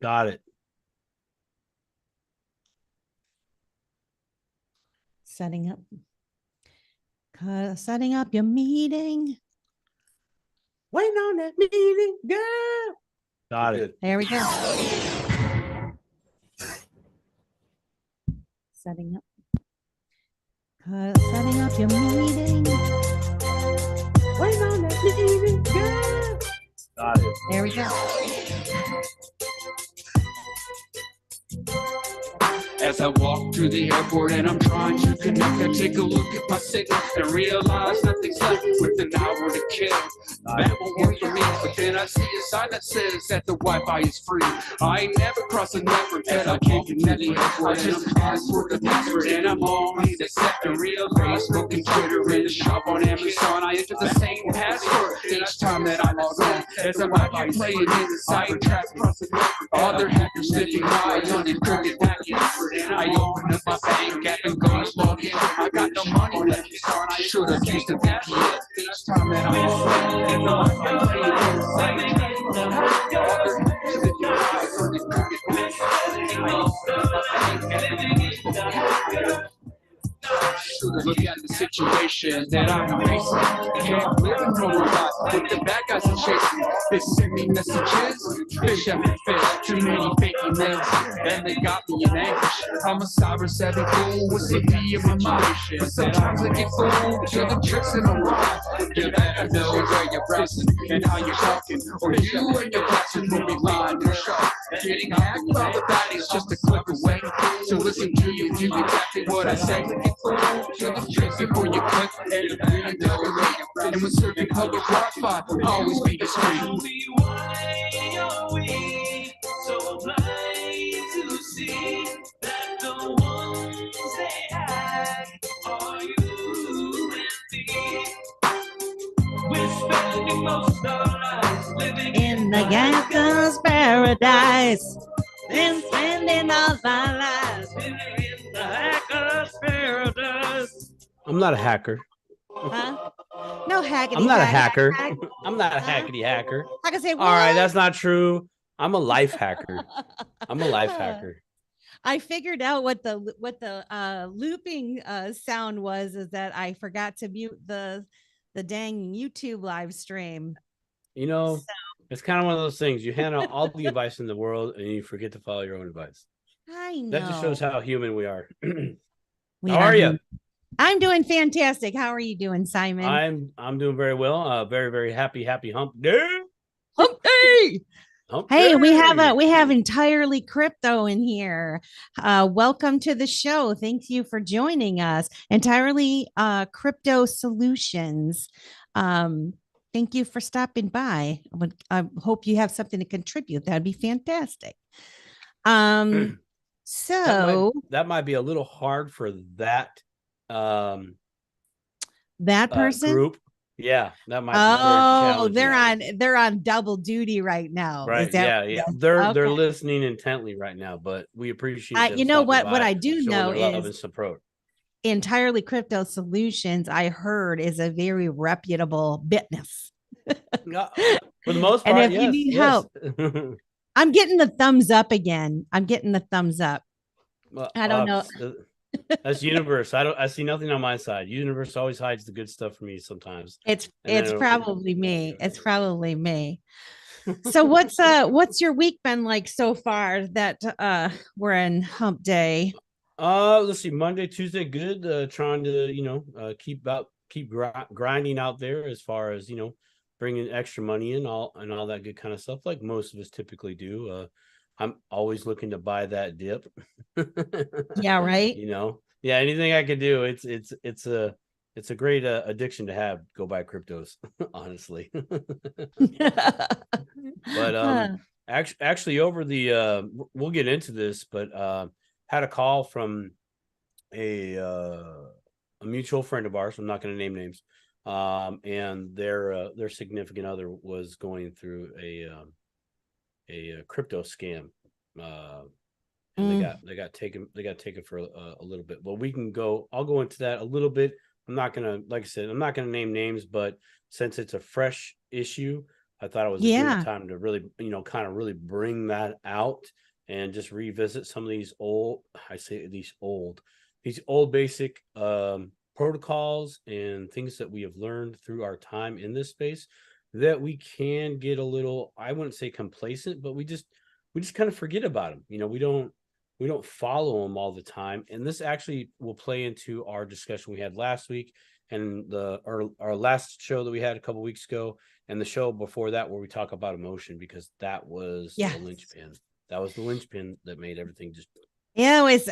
Got it. Setting up. Setting up your meeting. Waiting on that meeting, girl. Got it. There we go. Setting up. Setting up your meeting. Waiting on that meeting, girl. Got it. There we go. As I walk through the airport and I'm trying to connect, I take a look at my signal and realize nothing's left with an hour to kill. That won't work for me, but then I see a sign that says that the Wi-Fi is free. I ain't never crossed a network that I can't connect with. I just ask for the password and I'm only the second real Facebook and Twitter and the shop on Amazon. I enter the same password each time that I log on. As I'm out here playing in the cyber traffic, other hackers sticking eyes on the crooked packets. I open up my bank app and go to log in. I got no money left, son. I should have used a VPN. Each time that I'm on, and I play in the same other hackers sticking eyes on the crooked packets. I open up my bank app. Look at the situation that I'm facing. Can't live in no life with the bad guys are chasing. They send me messages, fish after fish, too many fake emails, and they got me in anguish. I'm a cyber savvy fool with some me in my mind, but sometimes I get fooled to the tricks in a rhyme. You better know where you're browsing and how you're talking, or you and your passion will be lying to show. Getting hacked by the baddies just a click away. So listen to you do exactly what I say. To the tricks before you click and really know it. And when serving public Wi-Fi, always be discreet. Why are we so blind to see that the ones they hack are you and me? We're spending most of our lives living In the gangster's paradise. Been spending all our lives living in the hacker's paradise. I'm not a hacker. Huh? No hackety. I'm not a hack, hacker. hack. I'm not a hackety hacker. I can say, All right, what? that's not true. I'm a life hacker. I'm a life hacker. I figured out what the looping sound was, is that I forgot to mute the dang YouTube live stream. You know, it's kind of one of those things. You hand out all the advice in the world and you forget to follow your own advice. I know. That just shows how human we are. We How are you? I'm doing fantastic. How are you doing, Simon? I'm doing very well. Very, very happy hump day. Hump day. Hey, Hey, we have entirely crypto in here. Welcome to the show. Thank you for joining us. Entirely crypto solutions. Thank you for stopping by. I hope you have something to contribute. That'd be fantastic. So that might be a little hard for that that person group. Yeah, that might. Oh, they're on double duty right now. Right. Yeah. They're listening intently right now, but we appreciate. You know what I do know is support. Entirely Crypto Solutions, I heard, is a very reputable business. For the most part, and if you need help, I'm getting the thumbs up again. I'm getting the thumbs up. Well, I don't know. That's universe. I see nothing on my side. Universe always hides the good stuff for me sometimes. It's probably me. It's probably me. So what's your week been like so far that we're in hump day? Let's see. Monday, Tuesday, good. Trying to keep grinding out there as far as bringing extra money in all that good kind of stuff, like most of us typically do. I'm always looking to buy that dip. Yeah, right. Yeah, anything I can do. It's a great addiction to have. Go buy cryptos, honestly. But actually, over the we'll get into this, but had a call from a mutual friend of ours. I'm not going to name names. And their significant other was going through a crypto scam, and they got taken for a little bit. Well, I'll go into that a little bit. I'm not gonna, like I said, I'm not gonna name names, but since it's a fresh issue, I thought it was a Yeah. good time to really, kind of really bring that out and just revisit some of these these old basic protocols and things that we have learned through our time in this space that we can get a little, I wouldn't say complacent, but we just kind of forget about them. We don't follow them all the time. And this actually will play into our discussion we had last week and our last show that we had a couple weeks ago, and the show before that where we talk about emotion, because that was Yes. the linchpin. That was the linchpin that made everything just. Yeah, it was,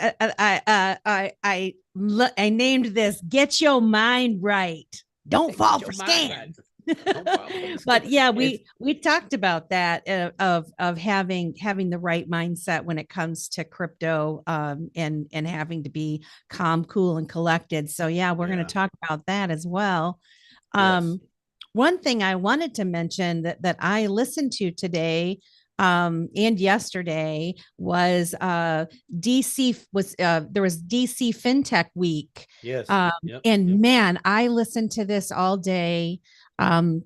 I named this "Get Your Mind Right. Don't Get fall your for mind scam." right. Don't fall for the But scam. yeah, It's- we talked about that of having the right mindset when it comes to crypto, and having to be calm, cool, and collected. So yeah, we're going Yeah. to talk about that as well. Yes. One thing I wanted to mention that I listened to today, and yesterday was DC was there was DC FinTech Week. Yes. Yep. And Yep. man, I listened to this all day,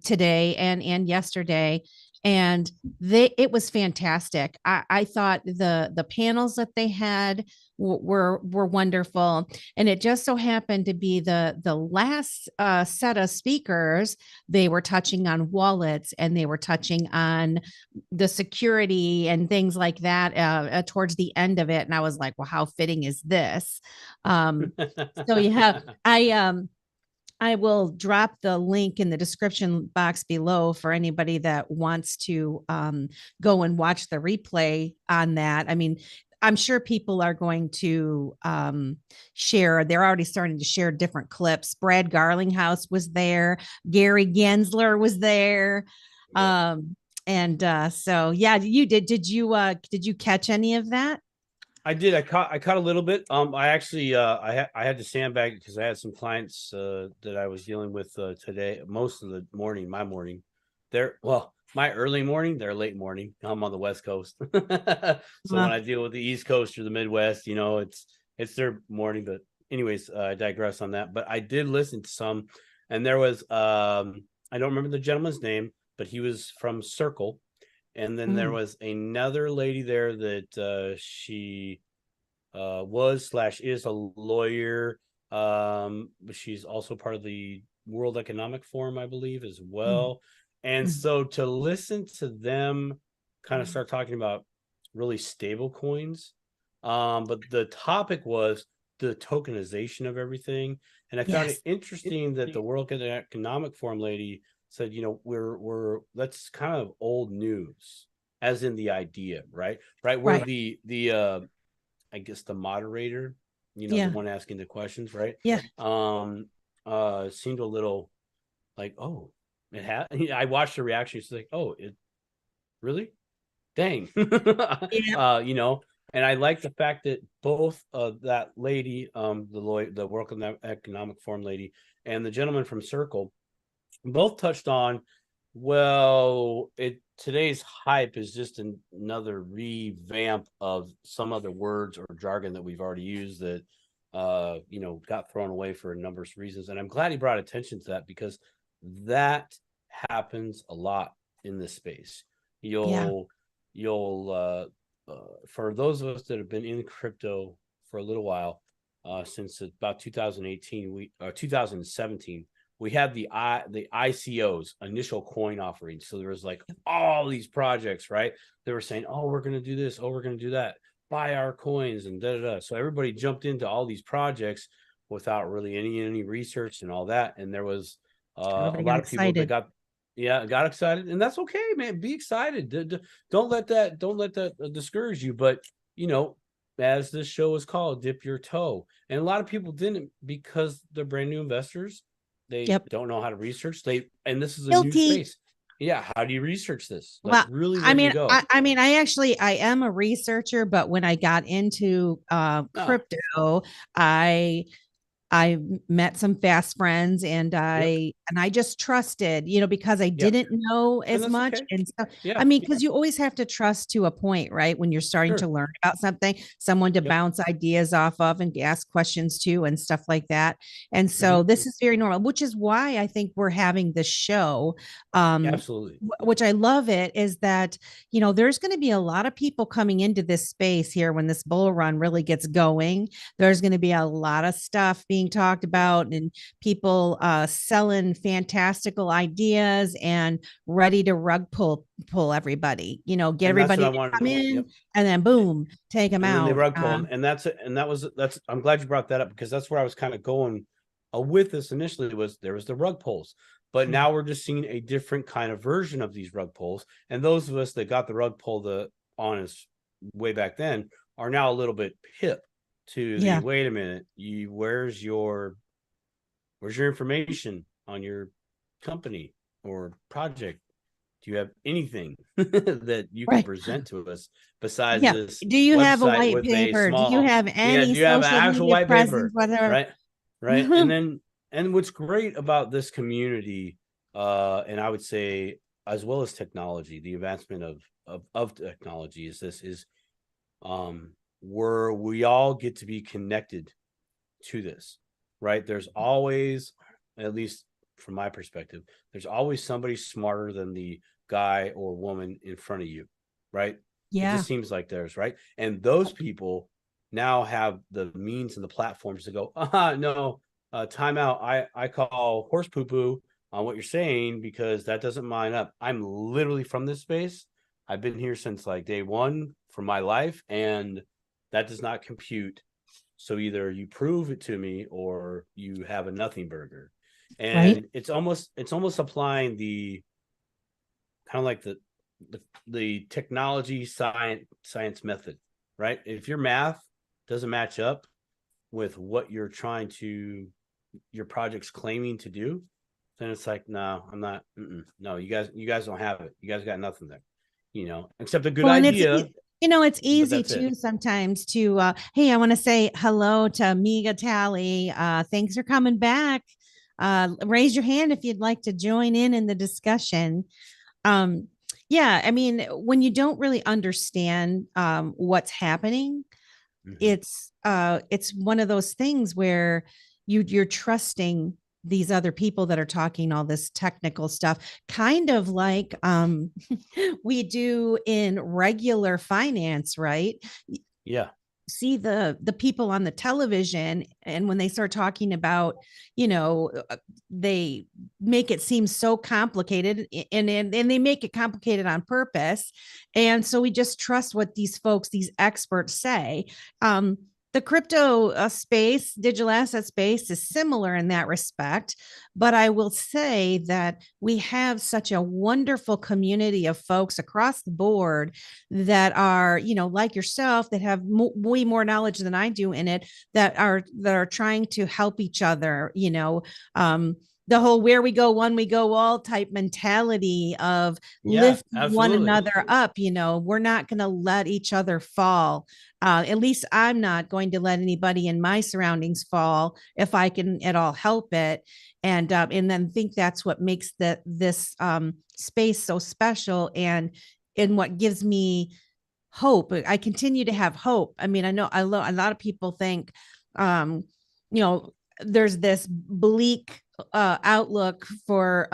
today and yesterday, and it was fantastic. I thought the panels that they had were wonderful, and it just so happened to be the last set of speakers. They were touching on wallets, and they were touching on the security and things like that, towards the end of it, and I was like, well, how fitting is this? So yeah, I will drop the link in the description box below for anybody that wants to go and watch the replay on that. I mean, I'm sure people are going to share. They're already starting to share different clips. Brad Garlinghouse was there. Gary Gensler was there. Yeah. So yeah, you did. Did you catch any of that? I did. I caught a little bit. I actually I had to sandbag because I had some clients that I was dealing with today. Most of the morning, my early morning, their late morning. I'm on the West Coast, so when I deal with the East Coast or the Midwest, it's their morning. But anyways, I digress on that. But I did listen to some, and there was I don't remember the gentleman's name, but he was from Circle. And then there was another lady there that she was/is a lawyer. She's also part of the World Economic Forum, I believe, as well. And so to listen to them kind of start talking about really stable coins, but the topic was the tokenization of everything. And I found it interesting that the World Economic Forum lady said, we're that's kind of old news, as in the idea, right? Where the I guess the moderator, the one asking the questions, right? Yeah. Seemed a little like, oh, it had. I watched the reaction. She's like, oh, it really, dang, And I like the fact that both that lady, the World Economic Forum lady, and the gentleman from Circle both touched on, today's hype is just another revamp of some other words or jargon that we've already used that got thrown away for a number of reasons. And I'm glad he brought attention to that, because that happens a lot in this space. You'll for those of us that have been in crypto for a little while, since about 2018, 2017, we had the ICOs, initial coin offerings. So there was like all these projects, right? They were saying, oh, we're going to do this. Oh, we're going to do that. Buy our coins and da-da-da. So everybody jumped into all these projects without really any research and all that. And there was a lot of people that got excited. And that's okay, man. Be excited. Don't let that discourage you. But, as this show is called, dip your toe. And a lot of people didn't, because they're brand new investors. They don't know how to research. And this is a new space. Yeah. How do you research this? Like, really, where do you go? I am a researcher, but when I got into crypto, I met some fast friends, and I and I just trusted, because I didn't know as that's much. okay. And so, Yeah. I mean, because you always have to trust to a point, right? When you're starting to Sure. learn about something, someone to Yep. bounce ideas off of and ask questions to and stuff like that. And so this is very normal, which is why I think we're having this show. Absolutely. Which I love it is that, there's going to be a lot of people coming into this space here when this bull run really gets going. There's going to be a lot of stuff being talked about and people selling fantastical ideas and ready to rug pull everybody, get And that's everybody what I to wanted. come in Yep. and then boom, take them And then out. they rug pull, and that's I'm glad you brought that up, because that's where I was kind of going with this initially. There was the rug pulls, but Mhm. now we're just seeing a different kind of version of these rug pulls, and those of us that got the rug pull on us way back then are now a little bit hip to the wait a minute, where's your information on your company or project? Do you have anything that you can present to us besides this Do you have a website white with paper? a Do you small, have do any you have an social actual media white presence, paper? whatever? Right. And what's great about this community, and I would say as well as technology, the advancement of technology is where we all get to be connected to this, right? There's always, at least from my perspective, there's always somebody smarter than the guy or woman in front of you, right? It Yeah. just seems like there's, right? And those people now have the means and the platforms to go, no, time out. I call horse poo poo on what you're saying, because that doesn't line up. I'm literally from this space. I've been here since like day one for my life, and that does not compute. So either you prove it to me or you have a nothing burger. Right. And it's almost applying the kind of like the technology science method, right? If your math doesn't match up with what your project's claiming to do, then it's like, no, I'm not. No, you guys don't have it. You guys got nothing there, except a good Well, and idea. it's easy that's it. too sometimes to hey, I want to say hello to Amiga Tally. Thanks for coming back. Raise your hand if you'd like to join in the discussion. Yeah, I mean, when you don't really understand what's happening, it's one of those things where you're trusting these other people that are talking all this technical stuff, kind of like we do in regular finance, right? Yeah. See the people on the television, and when they start talking about, they make it seem so complicated, and they make it complicated on purpose. And so we just trust what these experts say. The crypto space, digital asset space, is similar in that respect. But I will say that we have such a wonderful community of folks across the board that are, like yourself, that have way more knowledge than I do in it, that are trying to help each other, the whole where we go one we go all type mentality of lifting one another up. We're not going to let each other fall. At least I'm not going to let anybody in my surroundings fall if I can at all help it. And then think that's what makes this space so special, and what gives me hope. I continue to have hope. I mean, I know a lot of people think, there's this bleak outlook for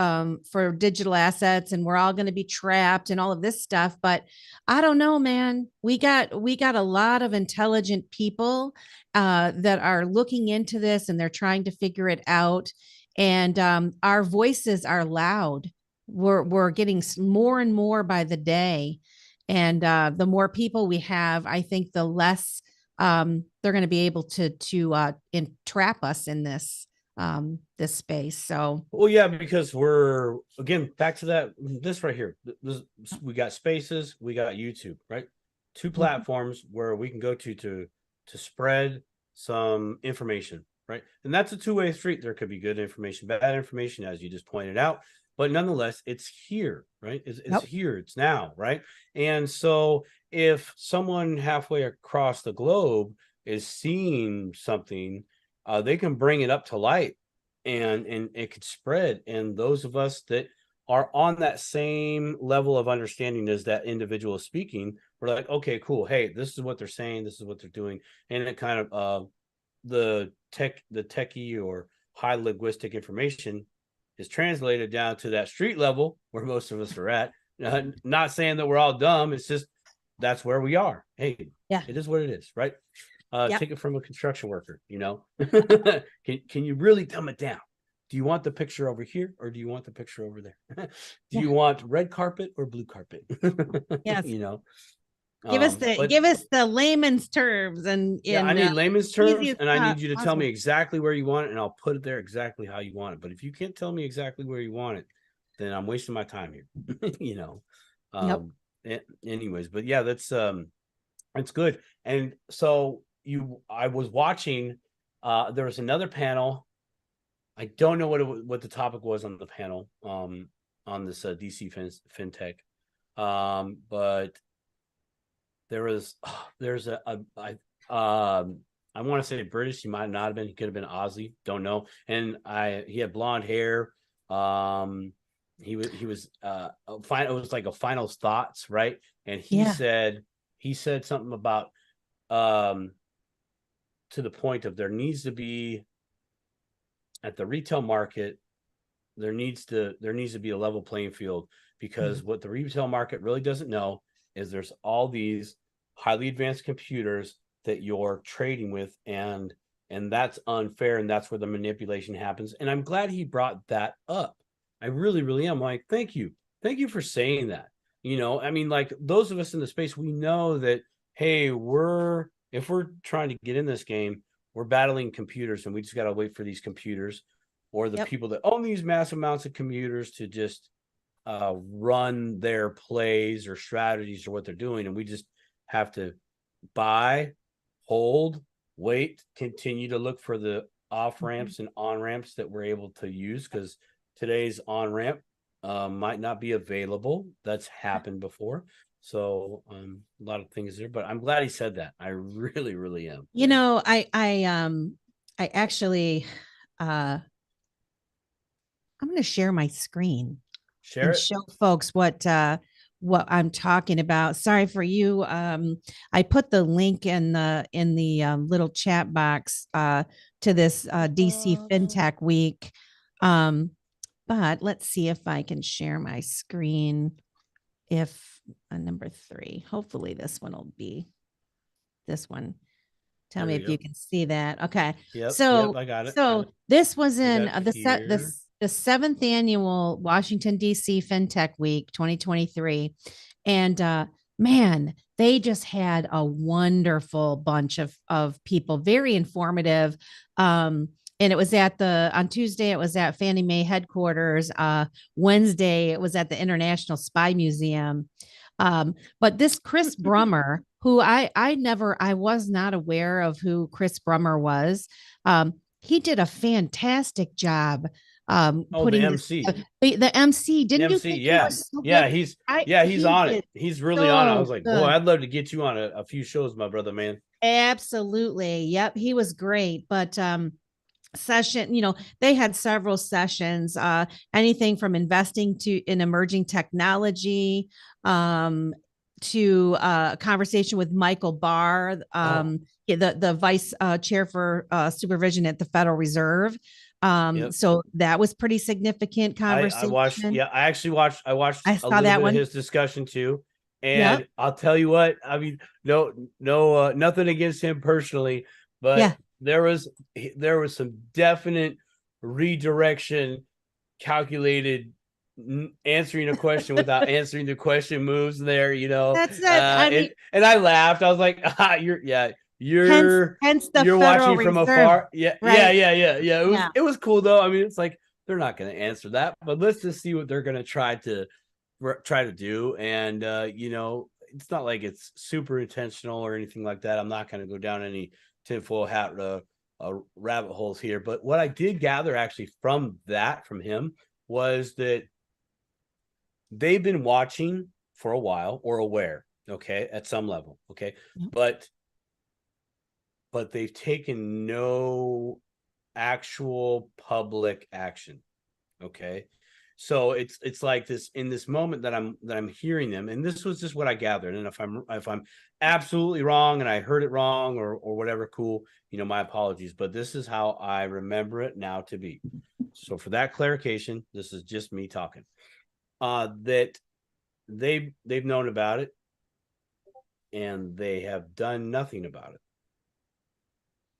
digital assets, and we're all going to be trapped and all of this stuff. But I don't know, man. We got a lot of intelligent people that are looking into this, and they're trying to figure it out. And our voices are loud. We're getting more and more by the day. And the more people we have, I think the less they're going to be able to entrap us in this space. So, well, yeah, because we're again back to this right here. We got Spaces, we got YouTube, right? Two platforms where we can go to spread some information, right? And that's a two-way street. There could be good information, bad information, as you just pointed out, but nonetheless, it's here, right? It's here, it's now, right? And so if someone halfway across the globe is seeing something, they can bring it up to light and it could spread. And those of us that are on that same level of understanding as that individual speaking, we're like, okay, cool. Hey, this is what they're saying. This is what they're doing. And it kind of, the techie or high linguistic information is translated down to that street level where most of us are at. Not saying that we're all dumb. It's just, that's where we are. Hey, Yeah. it is what it is, right? Yep. Take it from a construction worker, can you really dumb it down? Do you want the picture over here or do you want the picture over there? Do Yeah. you want red carpet or blue carpet? Yes. Give us the layman's terms and I need layman's terms, easiest and I need you to tell possible. me exactly where you want it, and I'll put it there exactly how you want it. But if you can't tell me exactly where you want it, then I'm wasting my time here. Anyways, but yeah, that's good. And so I was watching. There was another panel. I don't know what the topic was on the panel. On this DC fintech, but there's I want to say British. He might not have been. He could have been Aussie. Don't know. And he had blonde hair. He was fine. It was like a final thoughts, right? And he said something about to the point of there needs to be at the retail market, there needs to be a level playing field, because what the retail market really doesn't know is there's all these highly advanced computers that you're trading with, and that's unfair, and that's where the manipulation happens. And I'm glad he brought that up. I really, really am. Like, thank you for saying that. I mean, like, those of us in the space, we know that, hey, if we're trying to get in this game, we're battling computers, and we just got to wait for these computers or the people that own these massive amounts of computers to just run their plays or strategies or what they're doing. And we just have to buy, hold, wait, continue to look for the off ramps and on ramps that we're able to use, because today's on ramp might not be available. That's happened before. So a lot of things there, but I'm glad he said that. I really, really am. I actually I'm going to share my screen and show folks what I'm talking about. Sorry for you. I put the link in the little chat box to this DC FinTech Week. But let's see if I can share my screen. If number 3, hopefully this one will be this one. Tell me if you can see that. Okay. Yep, I got it. So this was in the 7th annual Washington DC FinTech Week 2023. And man, they just had a wonderful bunch of people, very informative. And it was on Tuesday, it was at Fannie Mae headquarters. Wednesday, it was at the International Spy Museum. But this Chris Brummer, who I was not aware of who Chris Brummer was. He did a fantastic job. Putting the MC, the MC, didn't you think? Yeah, so he's on it. He's really on it. I was like, boy, I'd love to get you on a few shows, my brother, man. Absolutely. Yep. He was great. But, session, they had several sessions, anything from investing in emerging technology, to a conversation with Michael Barr, the vice chair for supervision at the Federal Reserve. So that was pretty significant conversation. I watched I saw a little that bit one. of his discussion too. And I'll tell you what, I mean, no, nothing against him personally, but there was some definite redirection, calculated answering a question without answering the question moves there, That's it. And I laughed. I was like, you're hence the you're Federal watching from Reserve. afar. Right. It was cool though. I mean, it's like, they're not going to answer that, but let's just see what they're going to try to do. And it's not like it's super intentional or anything like that. I'm not going to go down any tinfoil hat rabbit holes here. But what I did gather actually from him was that they've been watching for a while, or aware, okay, at some level, okay, but they've taken no actual public action. Okay. So it's like this in this moment that I'm hearing them, and this was just what I gathered. And if I'm absolutely wrong and I heard it wrong or whatever, cool, my apologies. But this is how I remember it now to be. So for that clarification, this is just me talking. That they've known about it and they have done nothing about it.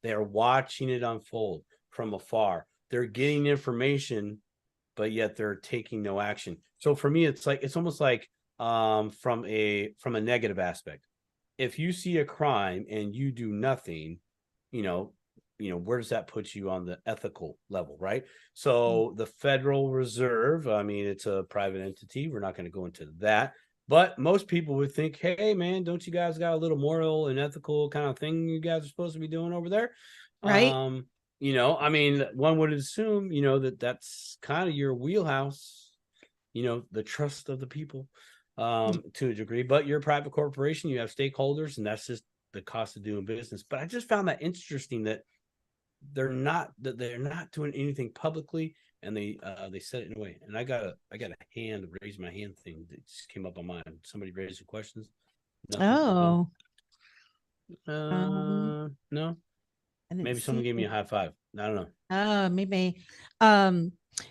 They're watching it unfold from afar. They're getting information, but yet they're taking no action. So for me, it's almost like from a negative aspect. If you see a crime and you do nothing, where does that put you on the ethical level, right? So the Federal Reserve, I mean, it's a private entity. We're not going to go into that. But most people would think, hey, man, don't you guys got a little moral and ethical kind of thing you guys are supposed to be doing over there? Right. I mean, one would assume, that's kind of your wheelhouse, the trust of the people to a degree. But you're a private corporation, you have stakeholders, and that's just the cost of doing business. But I just found that interesting that they're not doing anything publicly, and they said it in a way. And I got a raise my hand thing that just came up on mine. Somebody raised some questions. Nothing. Oh, No. I didn't Maybe someone see gave me it. a high five. I don't know. Maybe.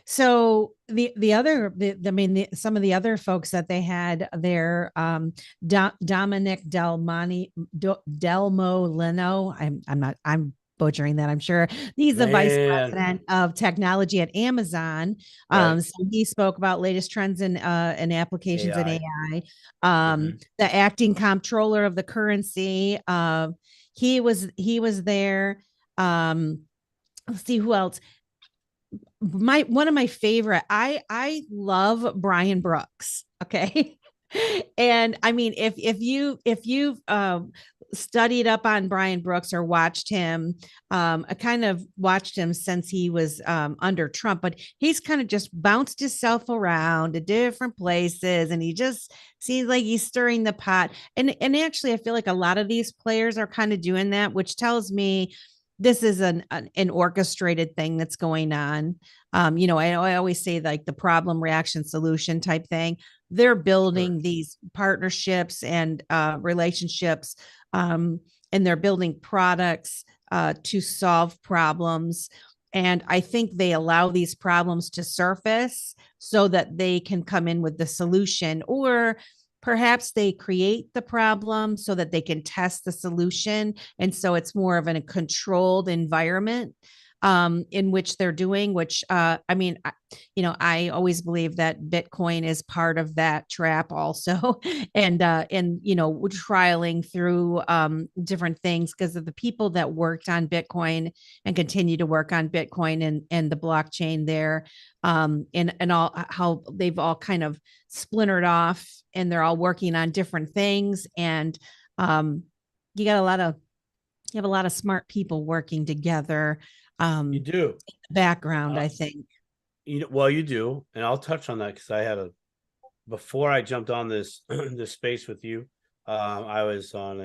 So some of the other folks that they had there, Dominic Delmo Leno. I'm butchering that, I'm sure. He's the vice Man. president of technology at Amazon. Right. So he spoke about latest trends in applications in AI. AI. Mhm. The acting comptroller of the currency. He was there. Let's see who else. One of my favorite. I love Brian Brooks. Okay. And I mean, if you've studied up on Brian Brooks or watched him, I kind of watched him since he was under Trump, but he's kind of just bounced himself around to different places, and he just seems like he's stirring the pot. And actually, I feel like a lot of these players are kind of doing that, which tells me this is an orchestrated thing that's going on. I always say like the problem, reaction, solution type thing. They're building these partnerships and relationships, and they're building products to solve problems. And I think they allow these problems to surface so that they can come in with the solution, or perhaps they create the problem so that they can test the solution. And so it's more of a controlled environment in which they're doing, which I mean, I always believe that Bitcoin is part of that trap also. and trialing through different things because of the people that worked on Bitcoin and continue to work on Bitcoin and the blockchain there, and all how they've all kind of splintered off and they're all working on different things. And you have a lot of smart people working together. You do. Background, I think. Well, you do, and I'll touch on that because I had before I jumped on this this space with you. I was on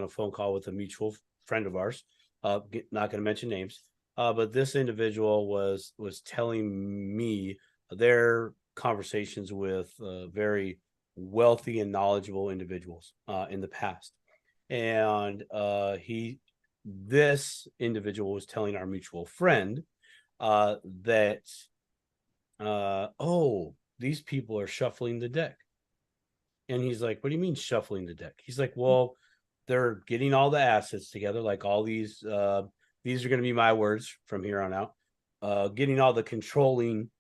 a phone call with a mutual friend of ours. Not going to mention names, but this individual was telling me their conversations with very wealthy and knowledgeable individuals in the past, and this individual was telling our mutual friend that these people are shuffling the deck. And he's like, what do you mean shuffling the deck? He's like, well, they're getting all the assets together, like all these are going to be my words from here on out, getting all the controlling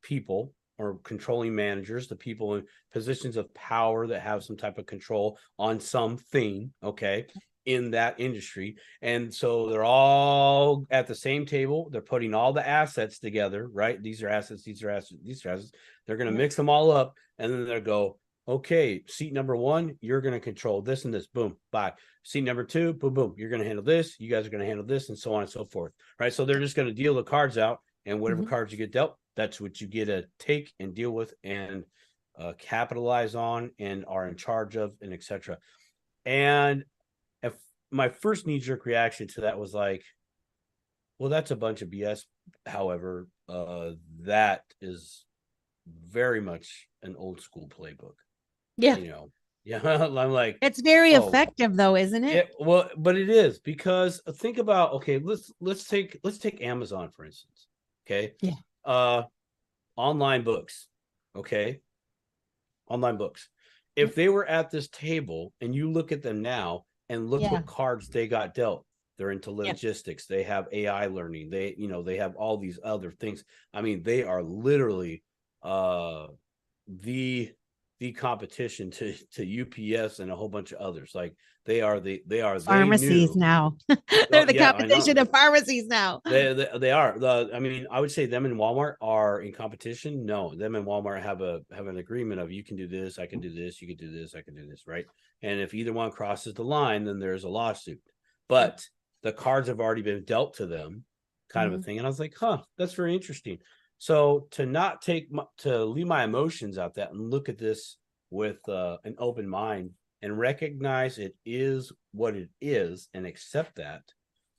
people or controlling managers, the people in positions of power that have some type of control on something, okay, in that industry. And so they're all at the same table. They're putting all the assets together, right? These are assets, these are assets, these are assets. They're going to mix them all up, and then they'll go, okay, seat number one, you're going to control this and this. Boom, bye. Seat number two, boom, boom. You're going to handle this. You guys are going to handle this, and so on and so forth, right? So they're just going to deal the cards out, and whatever cards you get dealt, that's what you get to take and deal with and capitalize on and are in charge of, and etc. And if my first knee-jerk reaction to that was like, Well, that's a bunch of BS. However, that is very much an old school playbook. Yeah. You know, yeah. I'm like, It's very oh, effective though, isn't it? yeah. Well, but it is because think about okay. Let's take Amazon for instance. Okay. Yeah. Online books. Okay. Online books. If they were at this table and you look at them now and look Yeah. what cards they got dealt, they're into Yeah. logistics. They have AI learning. They have all these other things. I mean, they are literally the competition to UPS and a whole bunch of others. Like they are Pharmacies now. They're the yeah, I know. competition of pharmacies now. They are. I mean, I would say them and Walmart are in competition. No, them and Walmart have an agreement of you can do this, I can do this, you can do this, I can do this, right? And if either one crosses the line, then there's a lawsuit. But the cards have already been dealt to them, kind of a thing. And I was like, huh, that's very interesting. So to leave my emotions out that and look at this with an open mind and recognize it is what it is and accept that.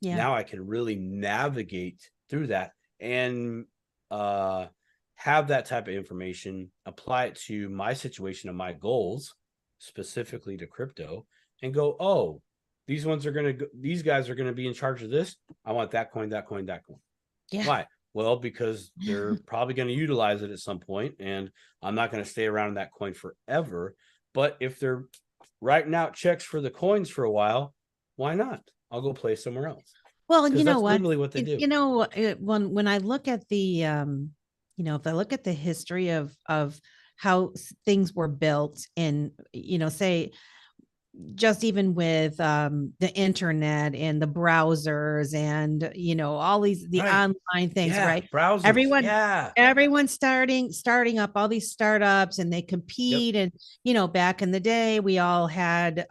Yeah. Now I can really navigate through that and have that type of information, apply it to my situation and my goals, specifically to crypto, and go, oh, these guys are going to be in charge of this. I want that coin, that coin, that coin. Yeah. Why? Well, because they're probably going to utilize it at some point, and I'm not going to stay around that coin forever. But if they're writing out checks for the coins for a while, why not? I'll go play somewhere else. Well, and you know that's what? literally what they do. You know, when I look at the, if I look at the history of how things were built in, say, just even with the internet and the browsers and all the Right. online things, Yeah, right? browsers. Everyone's starting up all these startups and they compete. And back in the day we all had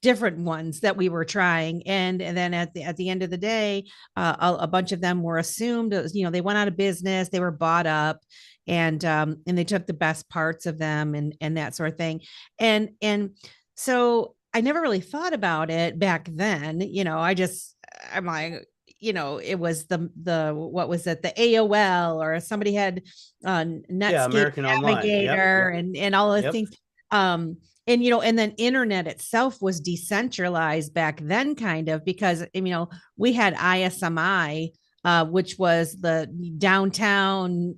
different ones that we were trying, and then at the end of the day, a bunch of them were assumed. It was, they went out of business, they were bought up, and they took the best parts of them and that sort of thing, and so I never really thought about it back then. I'm like, it was the what was it, the AOL, or somebody had Netscape American Navigator. Online. And all those things. And and then internet itself was decentralized back then, kind of, because we had ISMI, which was the downtown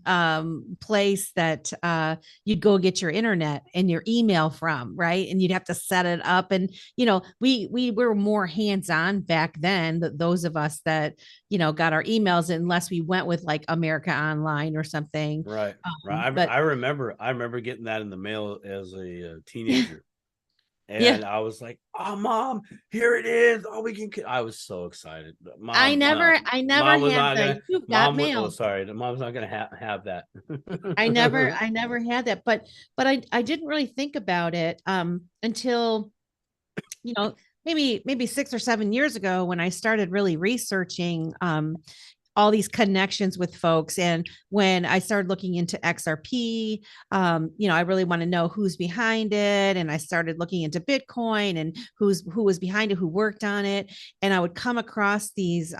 place that you'd go get your internet and your email from, right? And you'd have to set it up. And we were more hands-on back then, those of us that got our emails, unless we went with like America Online or something. Right. I remember getting that in the mail as a teenager. And I was like, "Oh, Mom, here it is! Oh, we can." I was so excited. Mom, I never had that. You've got mail. Oh, sorry, the mom's not gonna have that. I never had that, but I didn't really think about it until maybe 6 or 7 years ago, when I started really researching all these connections with folks. And when I started looking into XRP, I really want to know who's behind it. And I started looking into Bitcoin and who was behind it, who worked on it. And I would come across these,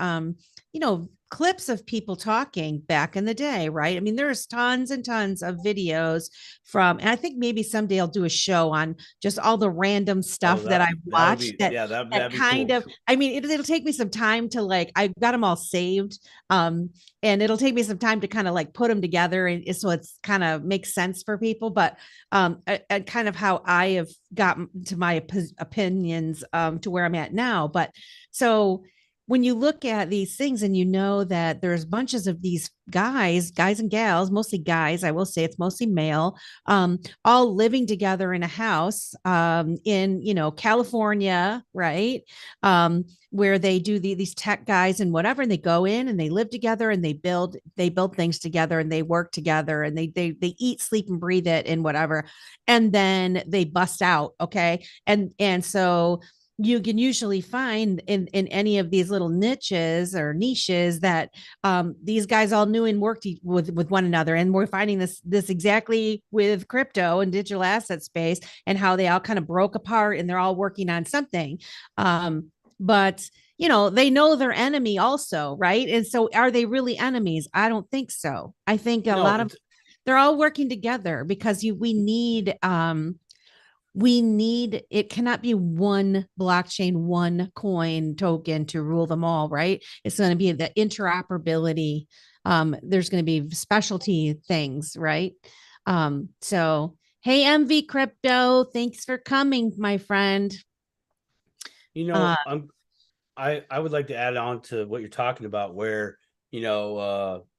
clips of people talking back in the day, right? I mean, there's tons and tons of videos and I think maybe someday I'll do a show on just all the random stuff that I watched. That'd kind of, I mean, it'll take me some time to I've got them all saved. And it'll take me some time to kind of put them together. And so it's kind of makes sense for people, but kind of how I have gotten to my opinions to where I'm at now. But so when you look at these things and that there's bunches of these guys and gals, mostly guys, I will say it's mostly male, all living together in a house in, California, right? Where they do these tech guys and whatever, and they go in and they live together and they build things together and they work together and they eat, sleep, and breathe it and whatever. And then they bust out. Okay. And so you can usually find in any of these little niches that these guys all knew and worked with one another. And we're finding this exactly with crypto and digital asset space, and how they all kind of broke apart and they're all working on something. But they know their enemy also, right? And so are they really enemies? I don't think so. I think a No, lot of they're all working together because we need it cannot be one blockchain, one coin token to rule them all, right? It's going to be the interoperability. There's going to be specialty things, right? So hey, MV Crypto, thanks for coming, my friend. I would like to add on to what you're talking about, where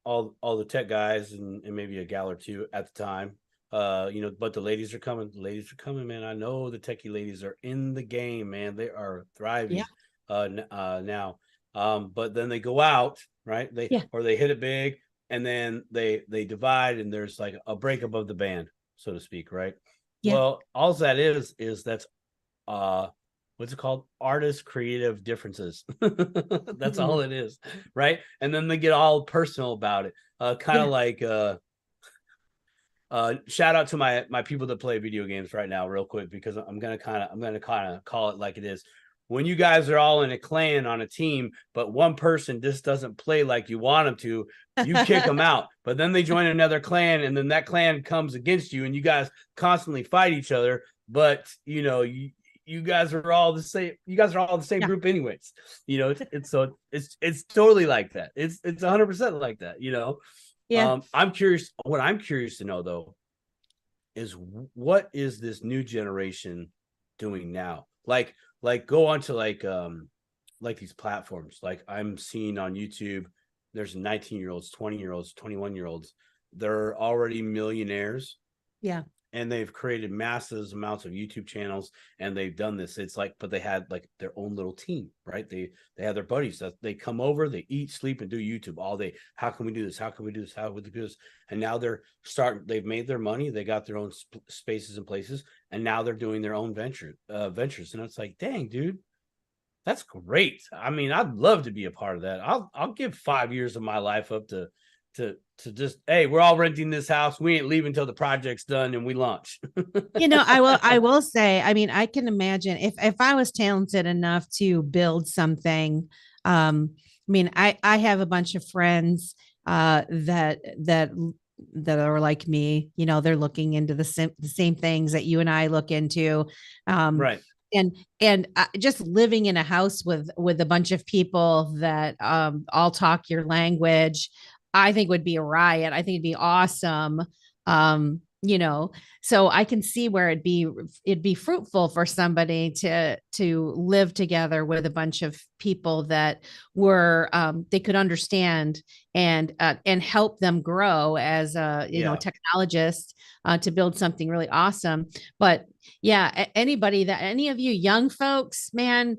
all the tech guys and maybe a gal or two at the time, but the ladies are coming. The ladies are coming, man. I know the techie ladies are in the game, man. They are thriving now. But then they go out, right? They hit it big, and then they divide, and there's like a breakup of the band, so to speak, right? Well, all that is that's what's it called? Artist creative differences. That's all it is, right? And then they get all personal about it. Kind of like shout out to my people that play video games right now, real quick, because I'm gonna kind of call it like it is. When you guys are all in a clan on a team, but one person just doesn't play like you want them to, you kick them out. But then they join another clan, and then that clan comes against you, and you guys constantly fight each other. But you guys are all the same. You guys are all the same group, anyways. It's totally like that. It's 100% like that. I'm curious. What I'm curious to know though is what is this new generation doing now? Like go on to like these platforms. Like I'm seeing on YouTube, there's 19-year-olds, 20-year-olds, 21-year-olds. They're already millionaires. Yeah. And they've created massive amounts of YouTube channels, and they've done this. It's like, but they had like their own little team, right? They have their buddies that they come over, they eat, sleep, and do YouTube all day. How can we do this? How can we do this? How would we do this? And now they've made their money. They got their own spaces and places, and now they're doing their own ventures. And it's like, dang, dude, that's great. I mean, I'd love to be a part of that. I'll give 5 years of my life up to just, hey, we're all renting this house. We ain't leaving until the project's done and we launch. I will say, I mean, I can imagine if I was talented enough to build something. I mean, I have a bunch of friends that are like me, they're looking into the same things that you and I look into. Right. And just living in a house with a bunch of people that all talk your language, I think would be a riot. I think it'd be awesome. So I can see where it'd be fruitful for somebody to live together with a bunch of people that were they could understand and help them grow as a technologist to build something really awesome. But any of you young folks, man,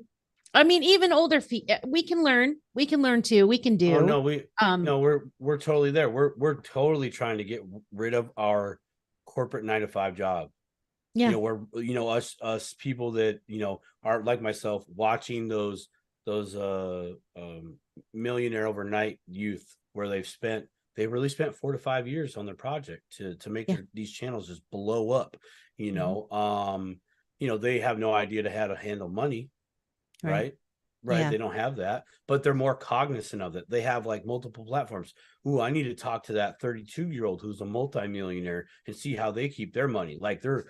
I mean, even older we can learn too. We can do. Oh, no, we're totally there. We're totally trying to get rid of our corporate 9-to-5 job. Yeah. Us people that, are like myself, watching those millionaire overnight youth where they really spent 4 to 5 years on their project to make these channels just blow up. They have no idea how to handle money. Right. Yeah. They don't have that, but they're more cognizant of it. They have like multiple platforms. Ooh, I need to talk to that 32-year-old who's a multimillionaire and see how they keep their money. Like they're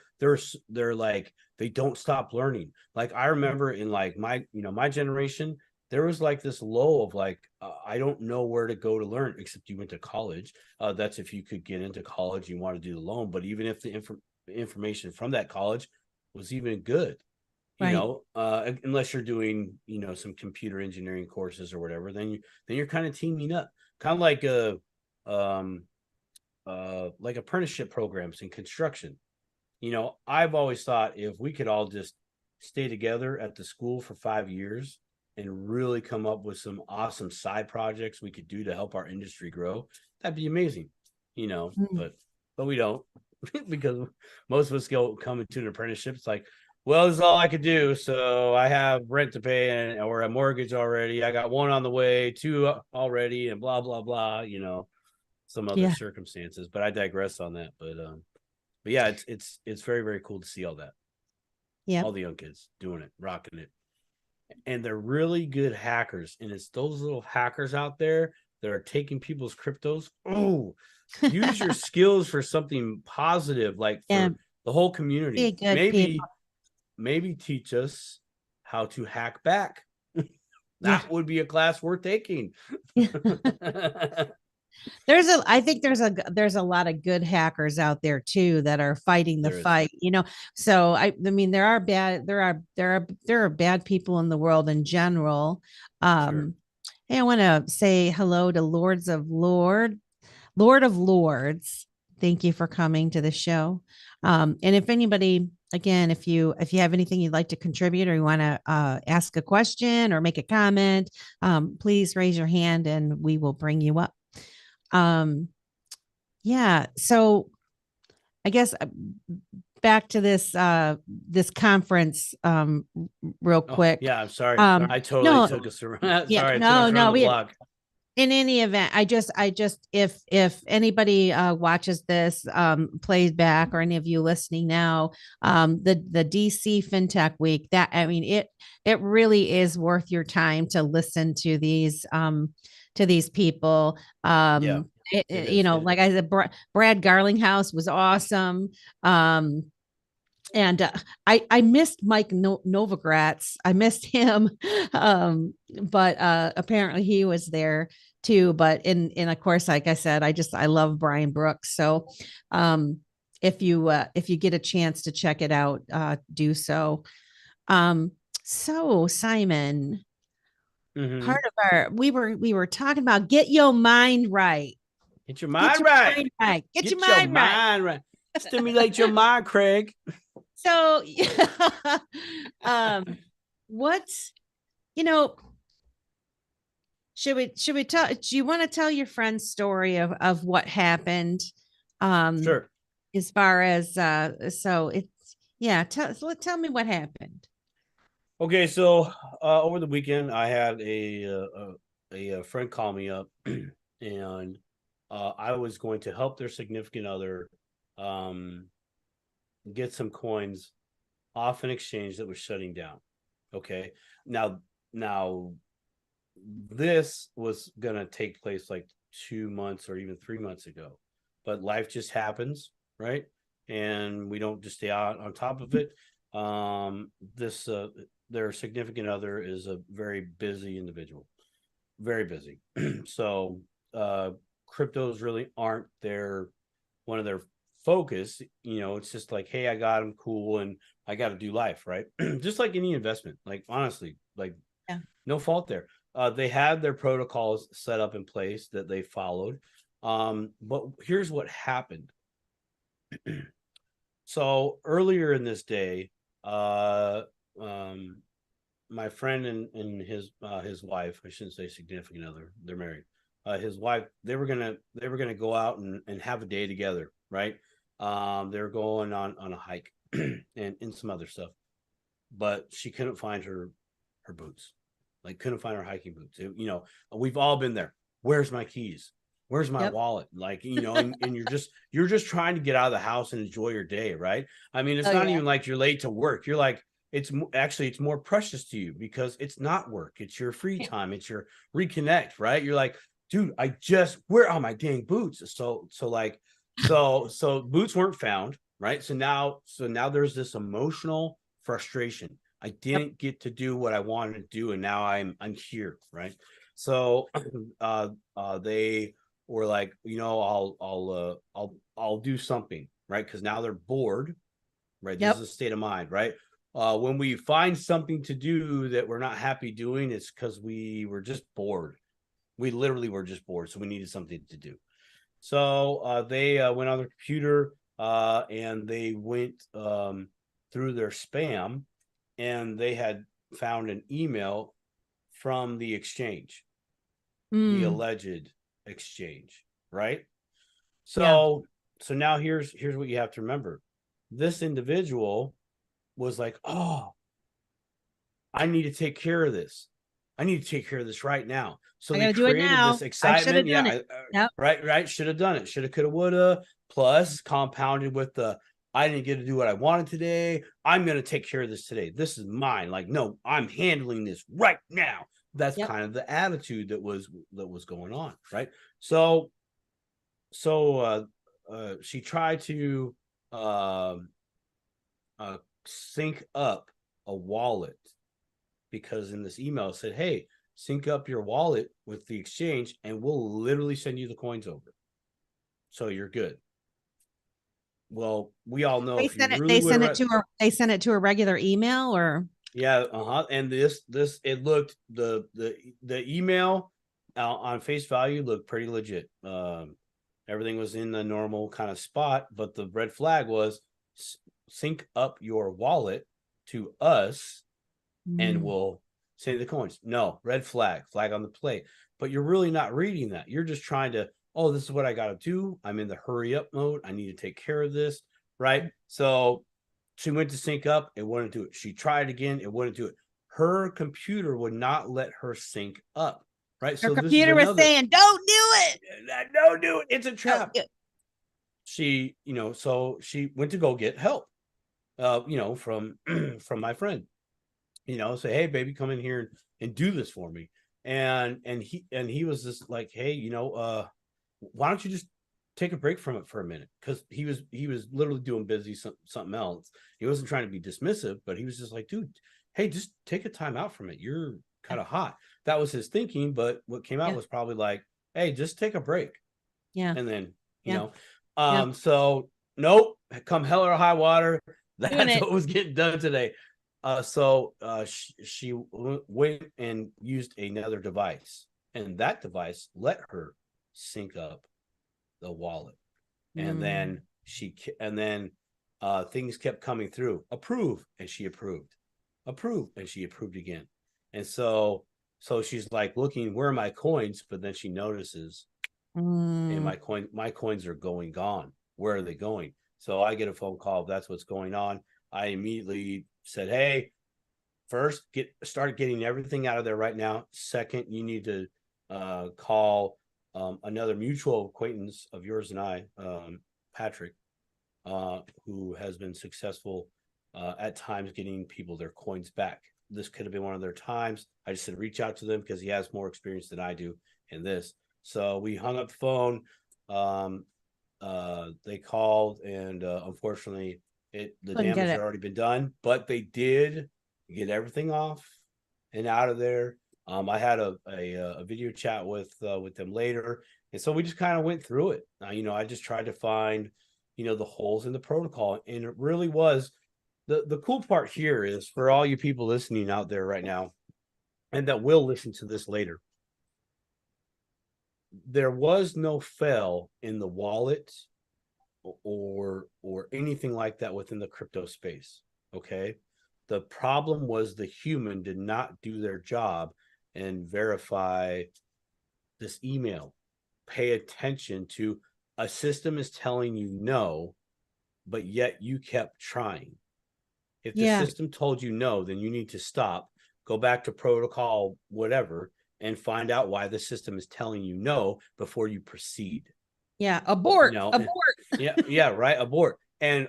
like, they don't stop learning. Like I remember in like my generation, there was like this lull of like, I don't know where to go to learn, except you went to college. That's if you could get into college, you want to do the loan. But even if the information from that college was even good, unless you're doing, some computer engineering courses or whatever, then you're kind of teaming up, kind of like apprenticeship programs in construction. I've always thought if we could all just stay together at the school for 5 years and really come up with some awesome side projects we could do to help our industry grow, that'd be amazing, but we don't because most of us come into an apprenticeship. It's like, well, this is all I could do. So I have rent to pay or a mortgage already. I got 1 on the way, 2 already, and blah, blah, blah, some other circumstances, but I digress on that. But yeah, it's very, very cool to see all that. Yeah. All the young kids doing it, rocking it. and they're really good hackers. And it's those little hackers out there that are taking people's cryptos. Oh, use your skills for something positive, like for Yeah, the whole be community. good people. Maybe teach us how to hack back. Yeah. That would be a class worth taking. I think there's a lot of good hackers out there too that are fighting the There is. fight, So I mean there are bad people in the world in general. Sure. Hey, I want to say hello to Lord of Lords. Thank you for coming to the show. And if anybody, again, if you have anything you'd like to contribute or you want to ask a question or make a comment, please raise your hand and we will bring you up. Yeah. So I guess back to this conference real Oh, quick. yeah, I'm sorry. I No, totally took us around. yeah, Sorry, I took no, us around no, the we block. in any event, I just if anybody watches this played back or any of you listening now, the DC FinTech Week, that I mean it really is worth your time to listen to these people. Yeah, it is. Like I said, Brad Garlinghouse was awesome. And I missed Mike Novogratz. I missed him, but apparently he was there too. But in of course, like I said, I love Brian Brooks. So if you get a chance to check it out, do so. So Simon, Mhm. part of we were talking about get your mind right. Get your mind right. Get your mind right. right. Stimulate your mind, Craig. So, what's, should we tell, do you want to tell your friend's story of what happened? Sure. As far as, so it's, yeah, tell me what happened. Okay, so over the weekend, I had a friend call me up, and I was going to help their significant other get some coins off an exchange that was shutting down. Okay, now this was gonna take place like 2 months or even 3 months ago, but life just happens, right? And we don't just stay out on top of it. This their significant other is a very busy individual, very busy. So cryptos really aren't one of their focus. It's just like, hey, I got them, cool, and I got to do life, right? Just like any investment, like honestly, like Yeah. no fault there. They had their protocols set up in place that they followed. But here's what happened. So earlier in this day, my friend and his wife, I shouldn't say significant other, they're married. His wife, they were gonna go out and have a day together, right? They were going on a hike and some other stuff, but she couldn't find her boots, like couldn't find her hiking boots. We've all been there. Where's my keys? Where's my Yep. wallet? Like, and you're just trying to get out of the house and enjoy your day, right? I mean, it's Oh, not yeah. even like you're late to work. You're like, it's more precious to you because it's not work. It's your free time. It's your reconnect, right? You're like, dude, where are my dang boots? So boots weren't found, right? So now there's this emotional frustration. I didn't get to do what I wanted to do, and now I'm here, right? So they were like, I'll do something, right? Because now they're bored, right? This Yep. is a state of mind, right? When we find something to do that we're not happy doing, it's because we were just bored. We literally were just bored, so we needed something to do. So they went on their computer and they went through their spam, and they had found an email from the exchange, the alleged exchange, right? So now here's what you have to remember. This individual was like, oh, I need to take care of this. I need to take care of this right now. So I they gotta do it created now. this I excitement. should've done it. Yep. Right. Should have done it. Should have, could have, would have. Plus compounded with the, I didn't get to do what I wanted today. I'm going to take care of this today. This is mine. Like, no, I'm handling this right now. That's Yep. kind of the attitude that was going on, right? So she tried to sync up a wallet, because in this email it said, hey, sync up your wallet with the exchange and we'll literally send you the coins over, so you're good. Well, we all know if you really they sent it to a regular email, or yeah, and this it looked, the email on face value looked pretty legit. Everything was in the normal kind of spot, but the red flag was sync up your wallet to us and we'll send the coins. No, red flag on the plate. But you're really not reading that. You're just trying to, oh, this is what I got to do. I'm in the hurry up mode. I need to take care of this, right? So she went to sync up. It wouldn't do it. She tried again. It wouldn't do it. Her computer would not let her sync up, right? her So computer was saying, "Don't do it. Don't do it. It's a trap." Don't do it. She, so she went to go get help, from from my friend, say, hey, baby, come in here and do this for me. And he was just like, hey, why don't you just take a break from it for a minute? Because he was literally doing busy something else. He wasn't trying to be dismissive, but he was just like, dude, hey, just take a time out from it. You're kind of hot. That was his thinking, but what came out was probably like, hey, just take a break. Yeah. And then Yeah. So nope, come hell or high water, that's it. what was getting done today. So she went and used another device, and that device let her sync up the wallet. And then things kept coming through. Approve, and she approved. Approve, and she approved again. And so she's like looking, where are my coins? But then she notices, hey, my coins are gone. Where are they going? So I get a phone call. That's what's going on. I immediately said, hey, first, start getting everything out of there right now. Second, you need to call another mutual acquaintance of yours and I, Patrick, who has been successful at times getting people their coins back. This could have been one of their times. I just said reach out to them because he has more experience than I do in this. So we hung up the phone. They called, and unfortunately, the damage had already been done, but they did get everything off and out of there. I had a video chat with them later, and so we just kind of went through it. I just tried to find the holes in the protocol, and it really was the cool part here is, for all you people listening out there right now, and that will listen to this later, there was no fail in the wallet or anything like that within the crypto space. Okay, the problem was the human did not do their job and verify this email. Pay attention to, a system is telling you no, but yet you kept trying. If the system told you no, then you need to stop, go back to protocol, whatever, and find out why the system is telling you no before you proceed. Yeah, abort. Yeah, right, abort. And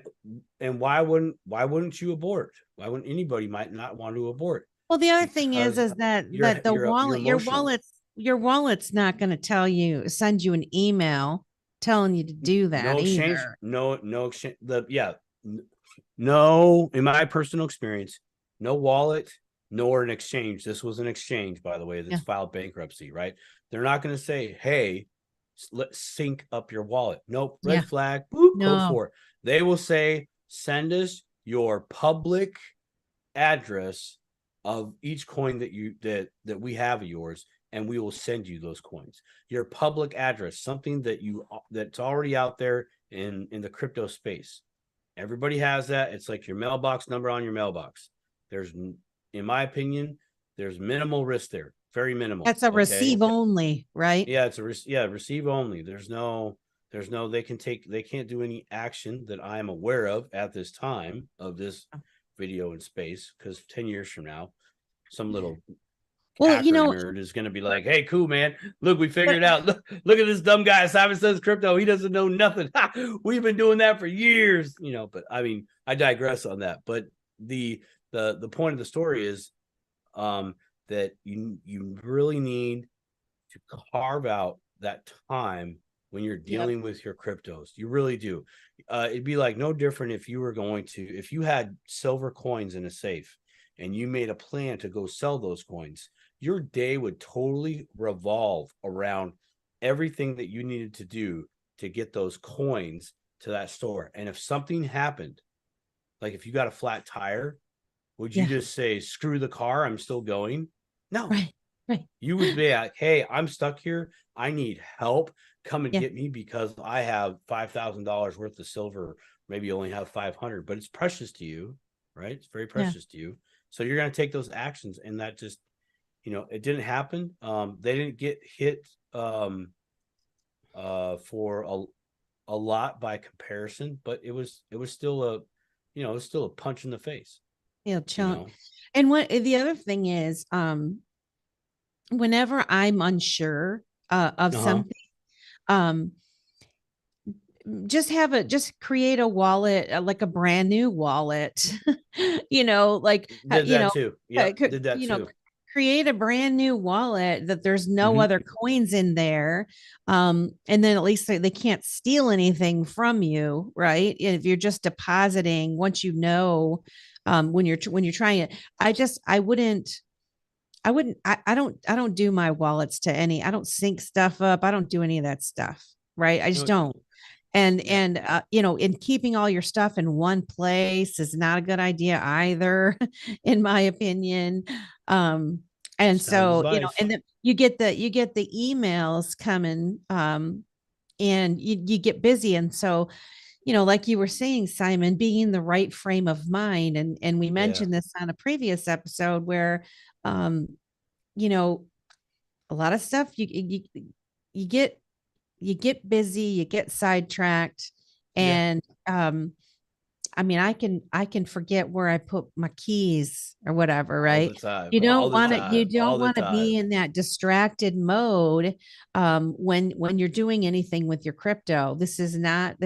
why wouldn't you abort? Why wouldn't anybody might not want to abort? Well, the other thing is that the your wallet's not going to send you an email telling you to do that. No exchange, either. no exchange. No, in my personal experience, no wallet nor an exchange. This was an exchange, by the way, that's filed bankruptcy, right? They're not going to say, hey, let's sync up your wallet. Nope, red flag, boop, code 4. They will say, send us your public address of each coin that we have of yours, and we will send you those coins. Your public address, something that's already out there in the crypto space. Everybody has that. It's like your mailbox number on your mailbox. There's, in my opinion, there's minimal risk there. Very minimal. That's a receive only, right? Yeah, it's receive only. There's no, they can't do any action that I am aware of at this time of this video in space, because 10 years from now, some little Well, hacker nerd is going to be like, hey, cool, man. Look, we figured it out. Look at this dumb guy. Simon Says Crypto. He doesn't know nothing. We've been doing that for years, but I mean, I digress on that. But the point of the story is that you really need to carve out that time when you're dealing with your cryptos. You really do. It'd be like no different if you had silver coins in a safe and you made a plan to go sell those coins. Your day would totally revolve around everything that you needed to do to get those coins to that store. And if something happened, like if you got a flat tire, would you just say, screw the car, I'm still going? No. Right. You would be like, hey, I'm stuck here. I need help. Come and get me because I have $5,000 worth of silver. Maybe you only have 500, but it's precious to you, right? It's very precious to you. So you're going to take those actions, and that just, it didn't happen. They didn't get hit for a lot by comparison, but it was still a punch in the face. Yeah, chunk. And what the other thing is, whenever I'm unsure of something, just create a wallet, like a brand new wallet. Did that too. Yeah, did that too. Create a brand new wallet that there's no other coins in there. And then at least they can't steal anything from you, right? If you're just depositing, once when you're trying it, I don't do my wallets to I don't sync stuff up. I don't do any of that stuff. Right. I just don't. And in keeping all your stuff in one place is not a good idea either, in my opinion. And so, and then you get the emails coming, and you get busy. And so, like you were saying, Simon, being in the right frame of mind. And we mentioned this on a previous episode where, a lot of stuff you get busy, you get sidetracked. And, I mean, I can forget where I put my keys or whatever, right? You don't want to be in that distracted mode when you're doing anything with your crypto. This is not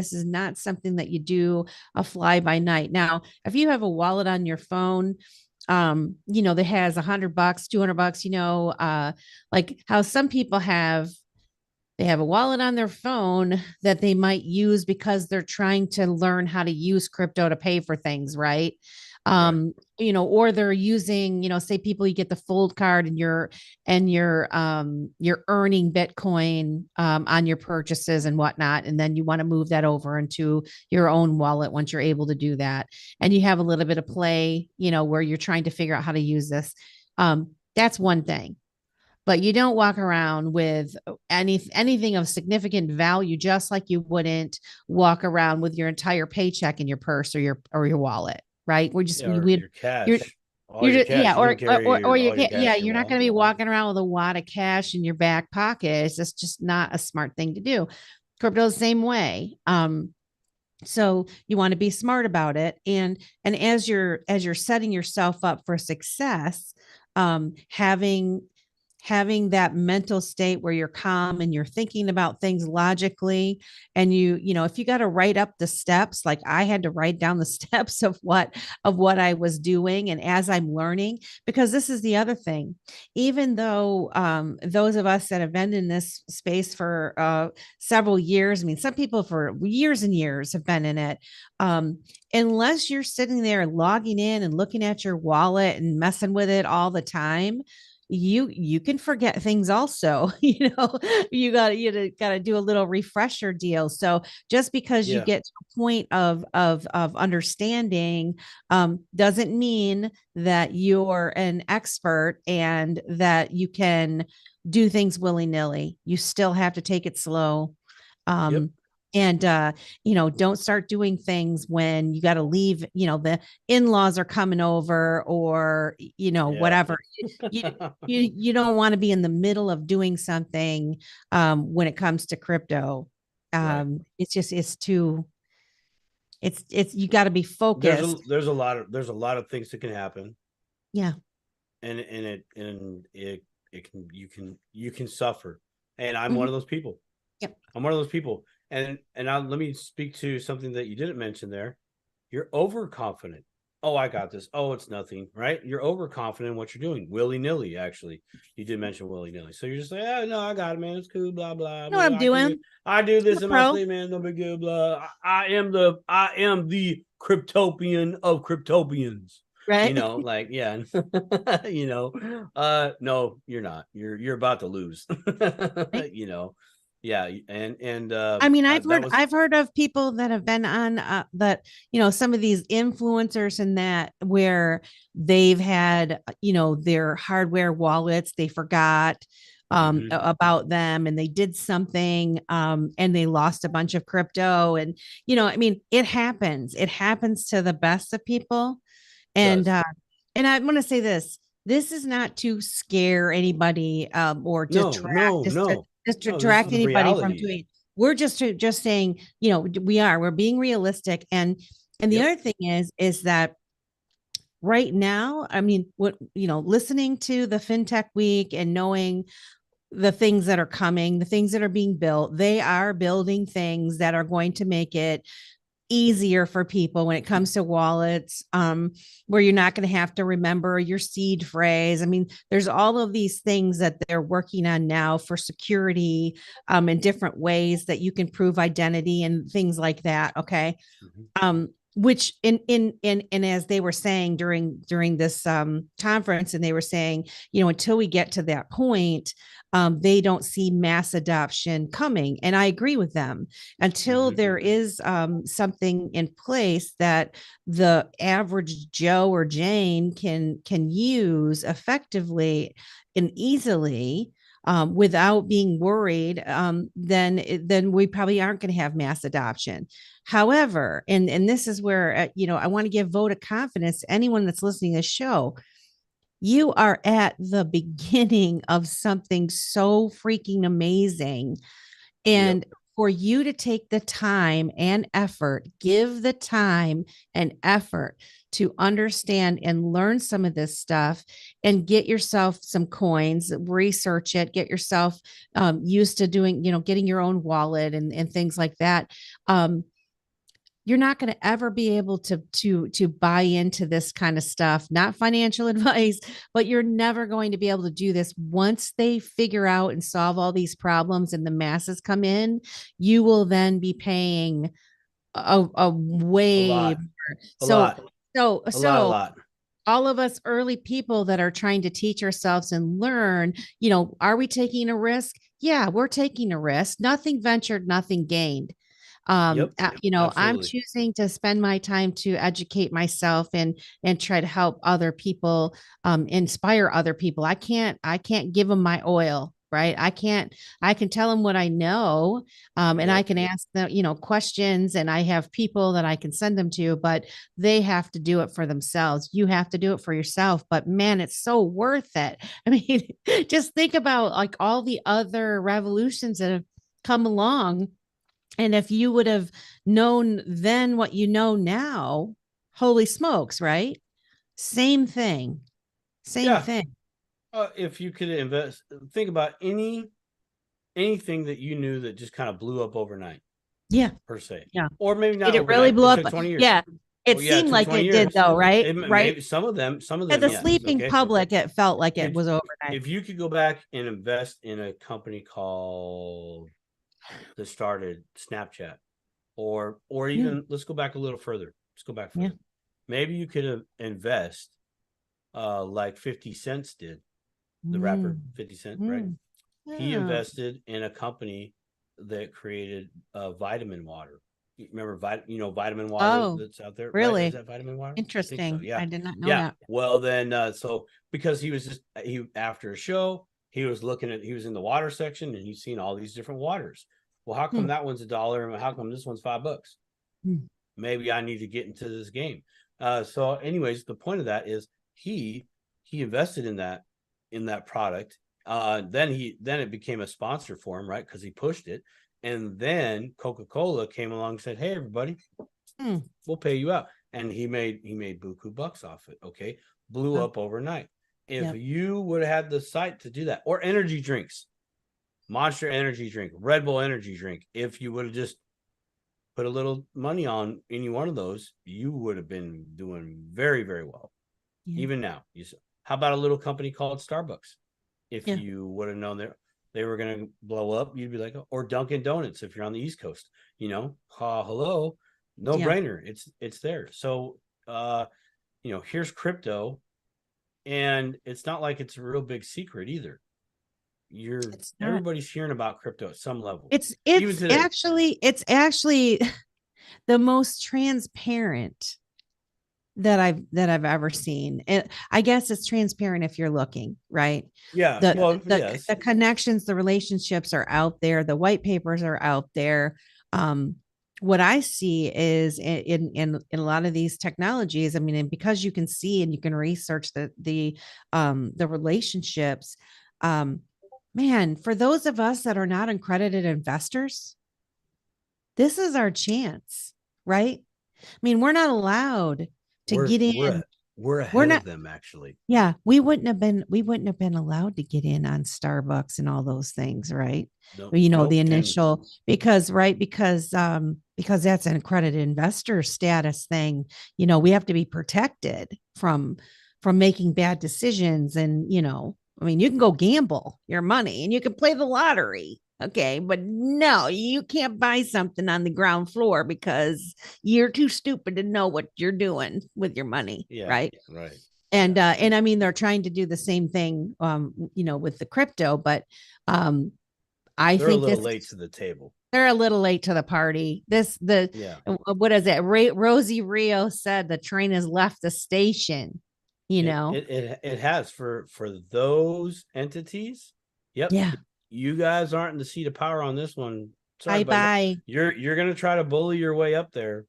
something that you do a fly by night. Now, if you have a wallet on your phone, that has $100, $200, like how some people they have a wallet on their phone that they might use because they're trying to learn how to use crypto to pay for things, right? Or they're using, say you get the Fold card and you're earning Bitcoin on your purchases and whatnot. And then you want to move that over into your own wallet once you're able to do that. And you have a little bit of play, where you're trying to figure out how to use this. That's one thing. But you don't walk around with anything of significant value, just like you wouldn't walk around with your entire paycheck in your purse or your wallet, right? We're just your cash. You're not going to be walking around with a wad of cash in your back pocket. That's just not a smart thing to do. Crypto the same way. So you want to be smart about it, and as you're setting yourself up for success, having that mental state where you're calm and you're thinking about things logically. And if you got to write up the steps, like I had to write down the steps of what I was doing. And as I'm learning, because this is the other thing, even though those of us that have been in this space for several years, I mean, some people for years and years have been in it. Unless you're sitting there logging in and looking at your wallet and messing with it all the time, you can forget things also. You got to do a little refresher deal. So just because you get to a point of understanding doesn't mean that you're an expert and that you can do things willy-nilly. You still have to take it slow. And, don't start doing things when you got to leave, the in-laws are coming over or, whatever. You don't want to be in the middle of doing something when it comes to crypto. It's you got to be focused. There's a lot of things that can happen. Yeah. you can suffer. And I'm one Mhm. of those people. Yep. I'm one of those people. And now let me speak to something that you didn't mention there. You're overconfident. Oh, I got this. Oh, it's nothing, right? You're overconfident in what you're doing, willy-nilly. Actually, you did mention willy-nilly, so you're just like, oh no, I got it, man. It's cool, blah blah. You know what I'm doing? I do this I'm a in my pro. sleep, man. No big deal, blah. I am the cryptopian of cryptopians. Right. Like, yeah. No, you're not. You're about to lose. Yeah, and I mean, that was I've heard of people that have been on that, some of these influencers and that where they've had, their hardware wallets, they forgot Mhm. about them and they did something and they lost a bunch of crypto and I mean, it happens. It happens to the best of people. And does. and I want to say this. This is not to scare anybody or No, no, no, just to no. This detract is anybody from reality. doing. We're just saying, we're being realistic. And the Yep. other thing is that right now, I mean, what listening to the FinTech Week and knowing the things that are coming, the things that are being built, they are building things that are going to make it easier for people when it comes to wallets, where you're not going to have to remember your seed phrase. I mean, there's all of these things that they're working on now for security, in different ways that you can prove identity and things like that. Okay. Mhm. Which in as they were saying during this conference, and they were saying, until we get to that point, they don't see mass adoption coming. And I agree with them until Mhm. there is something in place that the average Joe or Jane can use effectively and easily, without being worried, then we probably aren't going to have mass adoption. However, and this is where I want to give vote of confidence to anyone that's listening to the show. You are at the beginning of something so freaking amazing. Yep. And for you to take the time and effort, give the time and effort to understand and learn some of this stuff and get yourself some coins, research it, get yourself used to doing, getting your own wallet and things like that. You're not going to ever be able to buy into this kind of stuff. Not financial advice, but you're never going to be able to do this once they figure out and solve all these problems and the masses come in. You will then be paying a A way lot. more. A So lot. so A lot. A so lot. all of us early people that are trying to teach ourselves and learn, are we taking a risk? Yeah, we're taking a risk. Nothing ventured, nothing gained. Yep. I'm Absolutely. choosing to spend my time to educate myself and try to help other people, inspire other people. I can't give them my oil, right? I can tell them what I know, and I Yep. can ask them, questions, and I have people that I can send them to, but they have to do it for themselves. You have to do it for yourself, but man, it's so worth it. I mean, just think about like all the other revolutions that have come along, and if you would have known then what you know now, holy smokes, right? Same thing. Same Yeah. thing. If you could invest, think about anything that you knew that just kind of blew up overnight, Yeah. per se, Yeah. or maybe not Did it really overnight. blow It up? took 20 years. Yeah. It Well, yeah, it seemed took like 20 it did years. though, right? Right. Maybe some of them, At the yes. sleeping Okay. public, it felt like it Could was overnight. if you could go back and invest in a company called that started Snapchat, or Yeah. even let's go back a little further. Let's go back Yeah. further. Maybe you could invest like 50 Cent did, the rapper Mm, 50 Cent, right? mm. He Yeah. invested in a company that created vitamin water. You remember vitamin water Oh, that's out there, right? Is really? that vitamin water? I think so. Interesting. Yeah. I did not know Yeah. that. Well, then so because he was just he after a show, he was in the water section and he's seen all these different waters. Well, how come Hmm. that one's $1 and how come this one's $5? Hmm. Maybe I need to get into this game. So anyways, the point of that is he invested in that product. Then it became a sponsor for him, right? Because he pushed it. And then Coca-Cola came along and said, "Hey, everybody, Hmm. we'll pay you out." And he made buku bucks off it. Okay, blew Oh. up overnight. If Yep. you would have had the sight to do that, or energy drinks, Monster energy drink, Red Bull energy drink, if you would have just put a little money on any one of those, you would have been doing very, very well. Yeah. Even now, how about a little company called Starbucks? If Yeah. you would have known that they were going to blow up, you'd be like, or Dunkin' Donuts if you're on the East Coast, hello, no brainer. It's there. So, here's crypto, and it's not like it's a real big secret either. It's not. Everybody's hearing about crypto at some level. It's today. actually the most transparent that I've ever seen. I guess it's transparent if you're looking, right? Yeah. The Yes. connections, the relationships are out there. The white papers are out there. What I see is in a lot of these technologies, I mean, and because you can see and you can research the relationships, man, for those of us that are not accredited investors, this is our chance, right? I mean, we're not allowed to get in. We're ahead not of them, actually. Yeah, we wouldn't have been allowed to get in on Starbucks and all those things, right? Nope, The initial because that's an accredited investor status thing. We have to be protected from making bad decisions. And I mean, you can go gamble your money and you can play the lottery. Okay, but no, you can't buy something on the ground floor because you're too stupid to know what you're doing with your money. Yeah, right. Right. And I mean, they're trying to do the same thing, with the crypto, but I They're think a little late to the table. They're a little late to the party. What is it? Rosie Rio said the train has left the station. It has for those entities. Yep. Yeah. You guys aren't in the seat of power on this one. Sorry, bye. You're gonna try to bully your way up there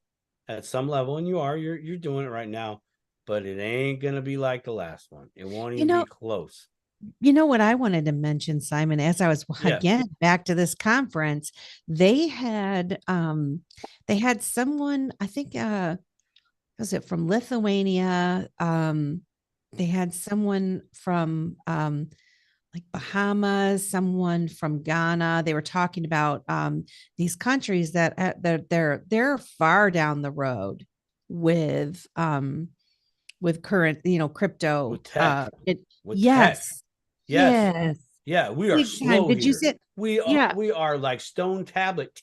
at some level, and you're doing it right now, but it ain't gonna be like the last one. It won't even be close. You know what I wanted to mention, Simon, as I was again back to this conference, they had someone, I think was it from Lithuania? They had someone from like Bahamas, someone from Ghana. They were talking about these countries that they're far down the road with current crypto. With tech. Yes. Tech. Yes. Yeah, we are slow. Did you see? We are like stone tablet.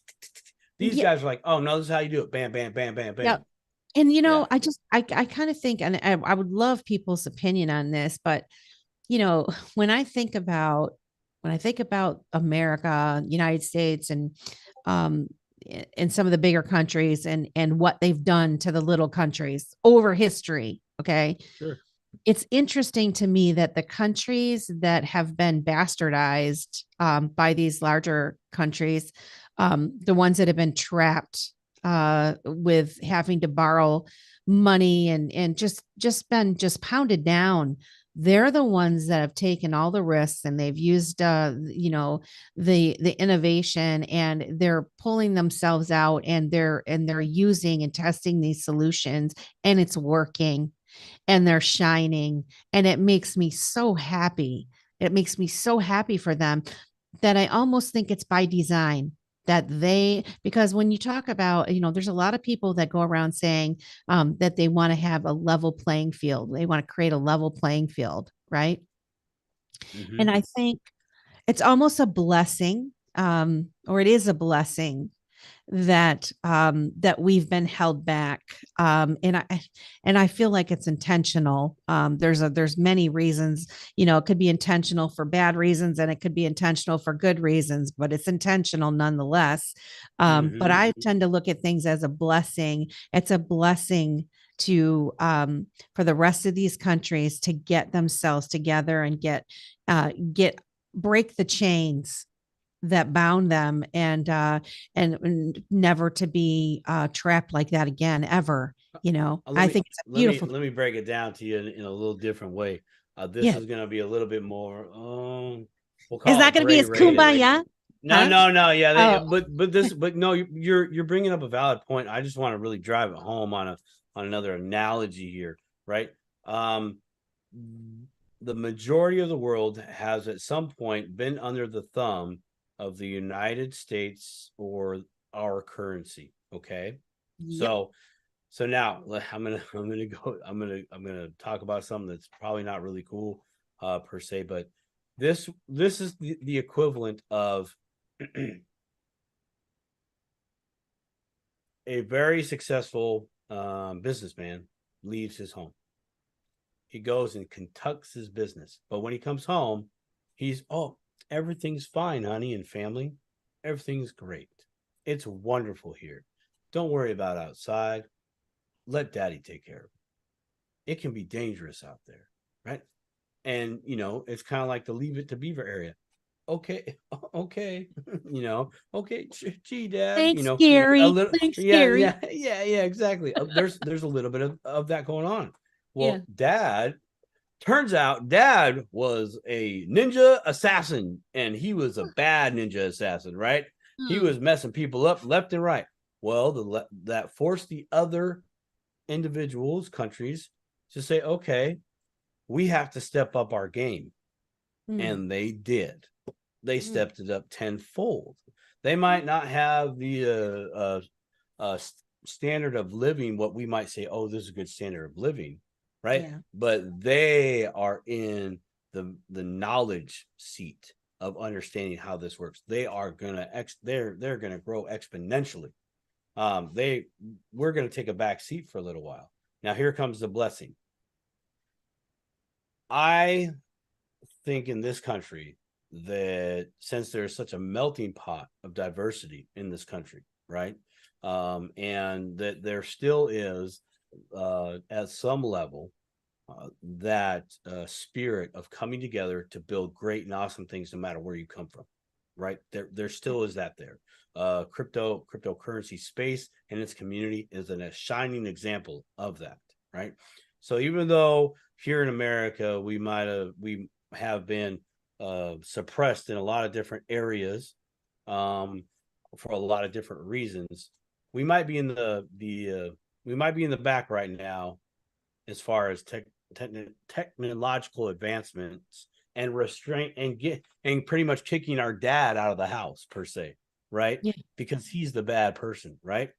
These guys are like, oh no, this is how you do it. Bam, bam, bam, bam, bam. Yeah. And I kind of think, and I would love people's opinion on this, but when I think about America, United States, and some of the bigger countries and what they've done to the little countries over history. Okay. Sure. It's interesting to me that the countries that have been bastardized by these larger countries, the ones that have been trapped with having to borrow money and just been pounded down, they're the ones that have taken all the risks, and they've used the innovation, and they're pulling themselves out, and they're using and testing these solutions, and it's working, and they're shining, and it makes me so happy. It makes me so happy for them that I almost think it's by design that because when you talk about, there's a lot of people that go around saying that they want to have a level playing field. They want to create a level playing field. Right. Mm-hmm. And I think it's almost a blessing, or it is a blessing that we've been held back. And I feel like it's intentional. There's many reasons, it could be intentional for bad reasons, and it could be intentional for good reasons, but it's intentional nonetheless. But I tend to look at things as a blessing. It's a blessing to for the rest of these countries to get themselves together and break the chains that bound them, and never to be trapped like that again, ever. I think it's beautiful. Let me break it down to you in a little different way. This is going to be a little bit more. It's not going to be as kumbaya. No. Yeah, but no, you're bringing up a valid point. I just want to really drive it home on another analogy here, right? the majority of the world has at some point been under the thumb of the United States or our currency. Okay. Yep. So now I'm gonna talk about something that's probably not really cool per se, but this is the equivalent of a very successful businessman leaves his home. He goes and conducts his business, but when he comes home, he's everything's fine, honey, and family. Everything's great. It's wonderful here. Don't worry about outside. Let daddy take care of it. It can be dangerous out there, right? And it's kind of like the Leave It to Beaver area. Okay, okay, okay, gee, dad, Thanks, a Gary. little, Thanks, yeah, Gary. yeah, exactly. There's a little bit of that going on. Well, Yeah. dad, turns out dad was a ninja assassin, and he was a bad ninja assassin, right? He was messing people up left and right. Well, that forced the other individuals, countries, to say, okay, we have to step up our game. And they did. They stepped it up tenfold. They might not have the standard of living, what we might say, oh, this is a good standard of living, right? Yeah. But they are in the knowledge seat of understanding how this works. They are gonna they're gonna grow exponentially. We're gonna take a back seat for a little while. Now here comes the blessing. I think in this country that since there's such a melting pot of diversity in this country, right? And that there still is at some level that spirit of coming together to build great and awesome things no matter where you come from, right? There still is that there. Cryptocurrency space and its community is a shining example of that, right? So even though here in America we have been suppressed in a lot of different areas for a lot of different reasons, we might be in the back right now as far as technological advancements and restraint and pretty much kicking our dad out of the house per se, right? Yeah. Because he's the bad person, right?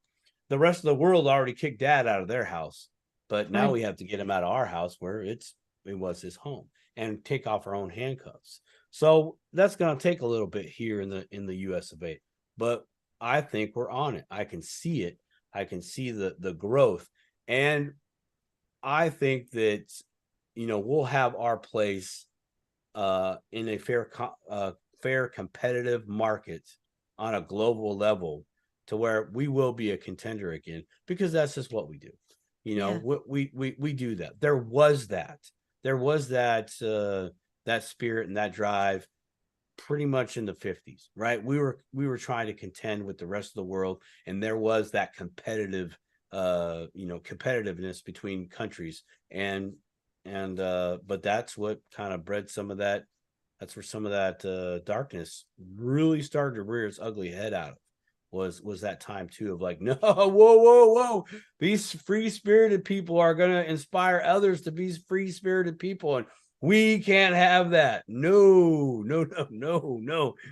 The rest of the world already kicked dad out of their house, but now we have to get him out of our house where it was his home and take off our own handcuffs. So that's going to take a little bit here in the US of A, but I think we're on it. I can see it. I can see the growth, and I think that we'll have our place in a fair competitive market on a global level to where we will be a contender again, because that's just what we do. We do that. There was that spirit and that drive pretty much in the 50s, right? We were trying to contend with the rest of the world, and there was that competitiveness between countries, but that's what kind of bred some of that. That's where some of that darkness really started to rear its ugly head out of. Was that time too of like, no, whoa, these free-spirited people are going to inspire others to be free-spirited people, and we can't have that. No.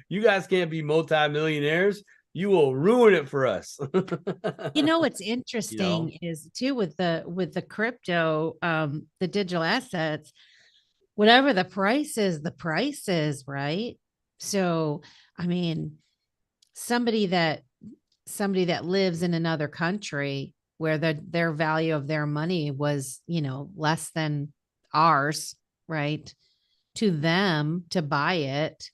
You guys can't be multimillionaires. You will ruin it for us. What's interesting is too with the crypto, the digital assets, whatever the price is, right? So, I mean, somebody that lives in another country where their value of their money was, less than ours, right? To them to buy it,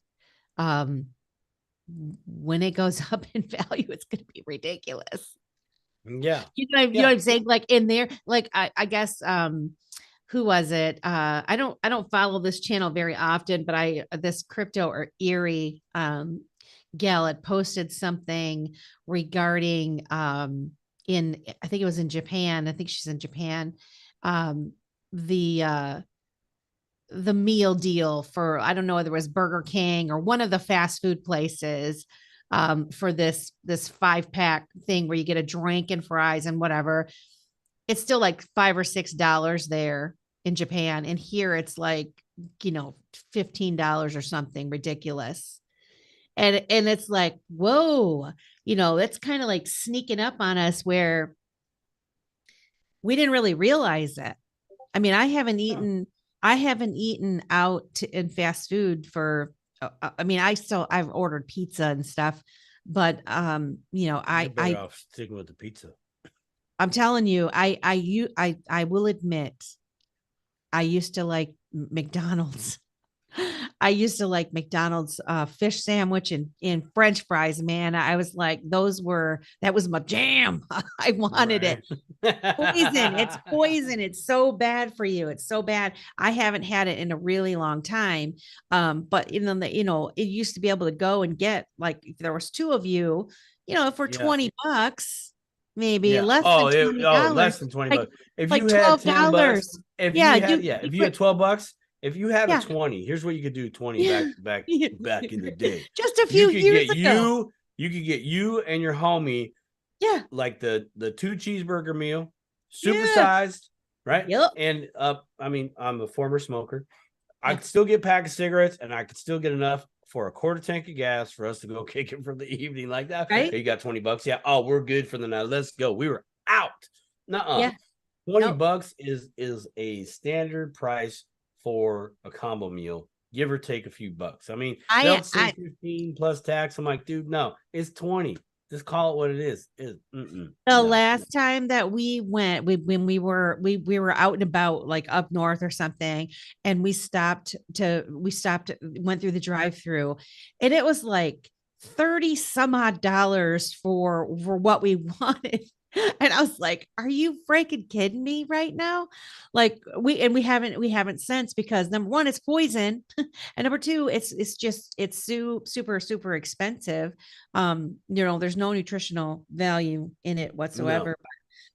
when it goes up in value, it's going to be ridiculous. Yeah. You know what I'm saying? Like in there, like I guess who was it? I don't follow this channel very often, but this crypto or Erie gal had posted something regarding I think it was in Japan. I think she's in Japan. The meal deal for, I don't know whether it was Burger King or one of the fast food places, for this 5-pack thing where you get a drink and fries and whatever. It's still like $5 or $6 there in Japan. And here it's like $15 or something ridiculous. And it's like, whoa, that's kind of like sneaking up on us where we didn't really realize it. I mean, I haven't eaten out in fast food for, I mean, I've ordered pizza and stuff, but, You're better off sticking with the pizza. I'm telling you, I will admit, I used to like McDonald's. I used to like McDonald's fish sandwich and French fries, man. I was like, that was my jam. I wanted it. Poison. It's poison. It's so bad for you. It's so bad. I haven't had it in a really long time. But it used to be able to go and get, like, if there was two of you, for $20, maybe less than $20. Less than 20 like, bucks. If like you had $10, $12. if you had $12, if you had a 20, here's what you could do 20 back in the day. Just a few years ago. You could get you and your homie, yeah, like the 2 cheeseburger meal, supersized, right? Yep. And I mean, I'm a former smoker. I could still get a pack of cigarettes, and I could still get enough for a quarter tank of gas for us to go kick it for the evening like that. Right? Hey, you got $20. Yeah. Oh, we're good for the night. Let's go. We were out. Nuh-uh. Yeah. $20 is a standard price for a combo meal, give or take a few bucks. I mean, they'll say 15 plus tax. I'm like, dude, no, it's 20. Just call it what it is. Last time that we went, when we were out and about, like up north or something, and we went through the drive-through, and it was like 30 some odd dollars for what we wanted. And I was like, are you freaking kidding me right now? Like, we haven't since, because number one, it's poison. And number two, it's super, super expensive. There's no nutritional value in it whatsoever. No.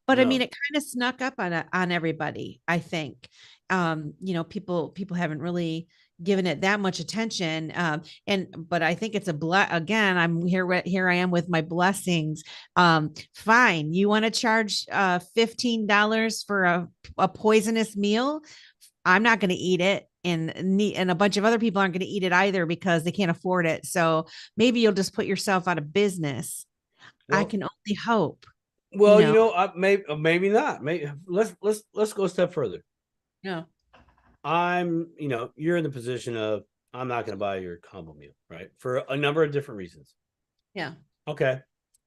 But I mean, it kind of snuck up on everybody, I think. People haven't really given it that much attention. But I think it's again, I'm here I am with my blessings. Fine. You want to charge $15 for a poisonous meal? I'm not going to eat it. And a bunch of other people aren't going to eat it either, because they can't afford it. So maybe you'll just put yourself out of business. Well, I can only hope. Well, maybe not. Maybe let's go a step further. Yeah. You're in the position of, I'm not going to buy your combo meal, right? For a number of different reasons. Yeah. Okay.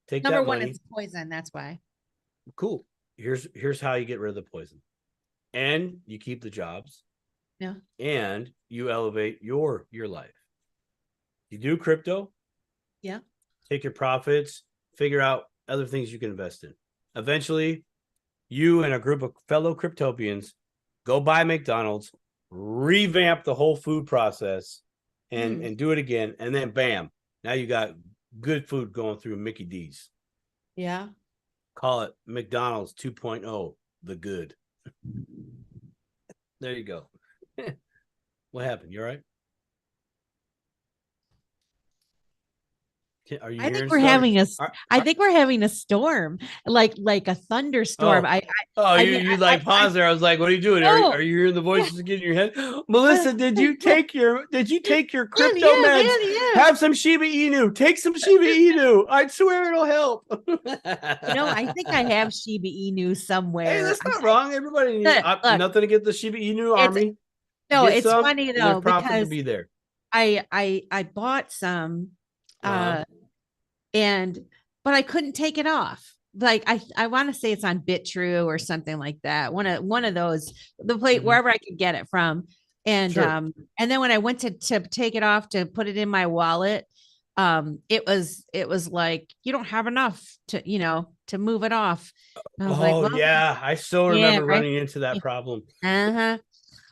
Take Number that one, money. it's poison. That's why. Cool. Here's how you get rid of the poison. And you keep the jobs. Yeah. And you elevate your life. You do crypto. Yeah. Take your profits, figure out other things you can invest in. Eventually, you and a group of fellow cryptopians go buy McDonald's, revamp the whole food process, and do it again. And then bam, now you got good food going through Mickey D's. Yeah. Call it McDonald's 2.0, the good. There you go. What happened? You all right? Are you? I think we're having a storm, like a thunderstorm. You pause there. I was like, "What are you doing? Are you hearing the voices again in your head?" Melissa, did you take your crypto meds? Yeah. Have some Shiba Inu. Take some Shiba Inu. I swear it'll help. I think I have Shiba Inu somewhere. Hey, that's not wrong. Everybody needs nothing to get the Shiba Inu army. No, it's funny though, because to be there. I bought some. But I couldn't take it off. Like I want to say it's on BitTrue or something like that. One of those, the plate, wherever I could get it from. And and then when I went to take it off to put it in my wallet, it was like, you don't have enough to move it off. And I was like, well, yeah, I still remember running into that problem.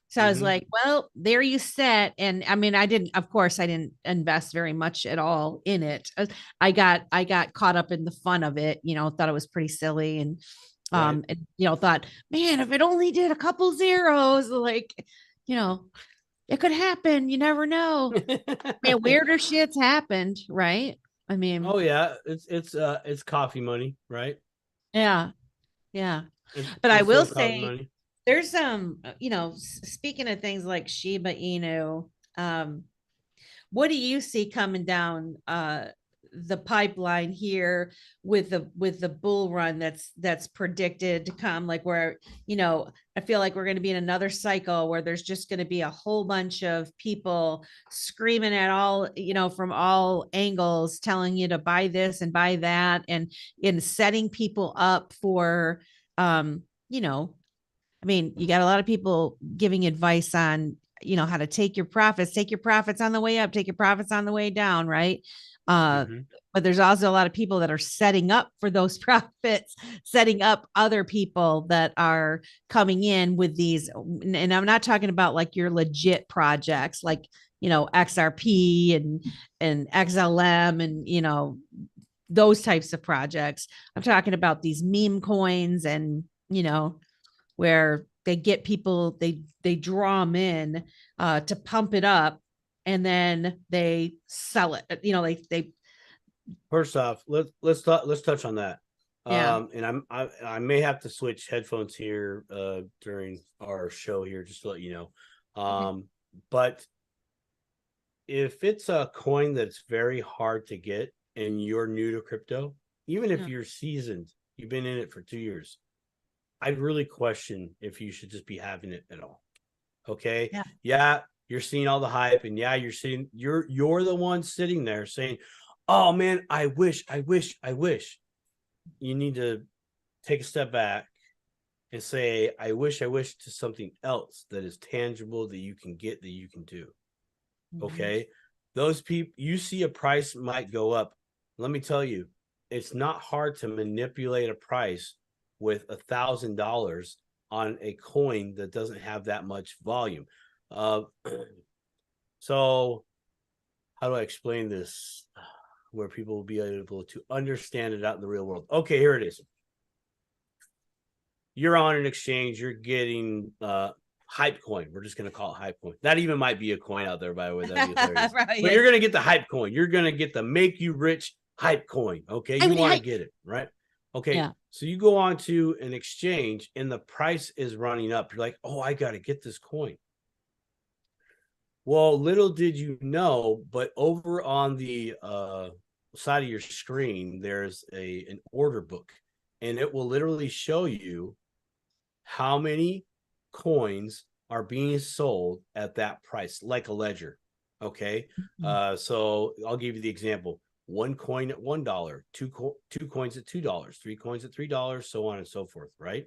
So I was like, well, there you sit. And I mean, I didn't invest very much at all in it. I got caught up in the fun of it, thought it was pretty silly. And, thought, man, if it only did a couple zeros, like, it could happen. You never know. Man, weirder shit's happened. Right. I mean, oh yeah. It's coffee money. Right. Yeah. Yeah. But I will say, There's speaking of things like Shiba Inu, what do you see coming down the pipeline here with the bull run that's predicted to come, like where I feel like we're going to be in another cycle where there's just going to be a whole bunch of people screaming at all, from all angles, telling you to buy this and buy that, and in setting people up for I mean, you got a lot of people giving advice on, how to take your profits on the way up, take your profits on the way down, right? Mhm. But there's also a lot of people that are setting up for those profits, setting up other people that are coming in with these. And I'm not talking about like your legit projects, like, XRP and XLM and, those types of projects. I'm talking about these meme coins and, where they get people, they draw them in to pump it up, and then they sell it. They First off, let's touch on that. Yeah. And I may have to switch headphones here during our show here, just to let you know. Okay. But if it's a coin that's very hard to get and you're new to crypto, even if Yeah. you're seasoned, you've been in it for 2 years, I'd really question if you should just be having it at all. Okay. Yeah. Yeah, you're seeing all the hype, and yeah, you're the one sitting there saying, "Oh man, I wish." You need to take a step back and say, I wish to something else that is tangible, that you can get, that you can do. Okay. Those people, you see a price might go up. Let me tell you, it's not hard to manipulate a price with $1,000 on a coin that doesn't have that much volume. So how do I explain this where people will be able to understand it out in the real world? Okay, here it is. You're on an exchange, you're getting hype coin. We're just going to call it hype coin. That even might be a coin out there, by the way. That'd be hilarious. Right. But you're going to get the hype coin. You're going to get the make you rich hype coin. Okay. You want to get it, right? Okay. Yeah. So you go on to an exchange and the price is running up. You're like, oh, I got to get this coin. Well, little did you know, but over on the side of your screen, there's an order book, and it will literally show you how many coins are being sold at that price, like a ledger. Okay. So I'll give you the example. One coin at $1, two coins at $2, three coins at $3, so on and so forth, right?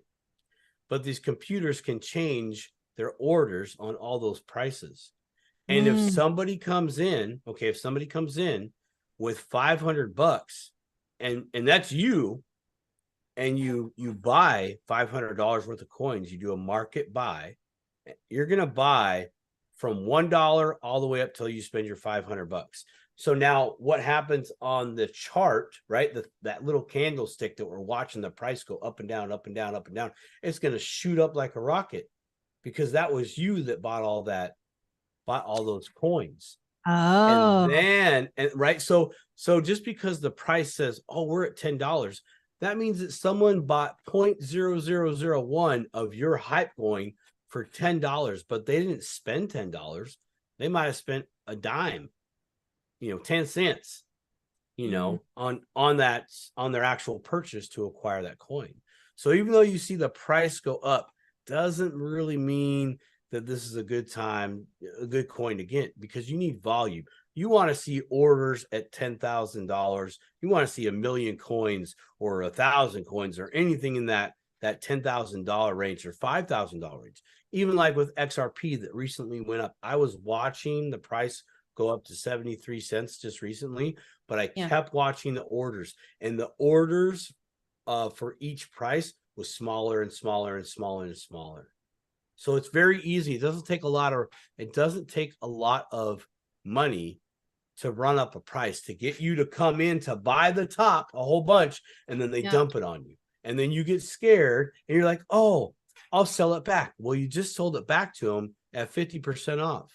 But these computers can change their orders on all those prices. And if somebody comes in, okay, if somebody comes in with $500 and that's you, and you buy $500 worth of coins, you do a market buy, you're going to buy from $1 all the way up till you spend your $500. So now what happens on the chart, right? That little candlestick that we're watching the price go up and down, up and down, up and down, it's going to shoot up like a rocket, because that was you that bought all those coins. Oh. And right. So just because the price says, oh, we're at $10, that means that someone bought 0.0001 of your hype coin for $10, but they didn't spend $10. They might have spent a dime, 10 cents, on their actual purchase to acquire that coin. So even though you see the price go up, doesn't really mean that this is a good coin to get, because you need volume. You want to see orders at $10,000. You want to see 1,000,000 coins or 1,000 coins or anything in that $10,000 range or $5,000 range. Even like with XRP that recently went up. I was watching the price go up to 73 cents just recently, but I kept watching the orders, and the orders for each price was smaller and smaller and smaller and smaller. So it's very easy. It doesn't take a lot of money to run up a price, to get you to come in to buy the top a whole bunch, and then they dump it on you. And then you get scared and you're like, oh, I'll sell it back. Well, you just sold it back to them at 50% off,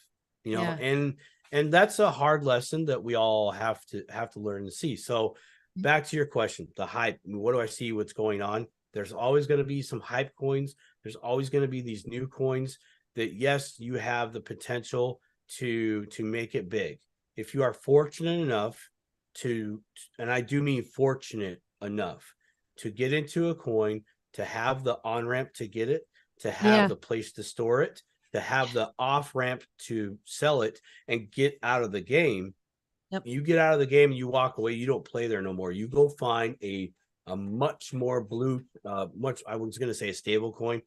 and that's a hard lesson that we all have to learn to see. So back to your question, the hype. What do I see? What's going on? There's always going to be some hype coins. There's always going to be these new coins that, yes, you have the potential to make it big. If you are fortunate enough to, and I do mean fortunate enough to get into a coin, to have the on-ramp to get it, to have the place to store it, to have the off-ramp to sell it and get out of the game. Yep. You get out of the game and you walk away, you don't play there no more. You go find a much more I was going to say a stable coin.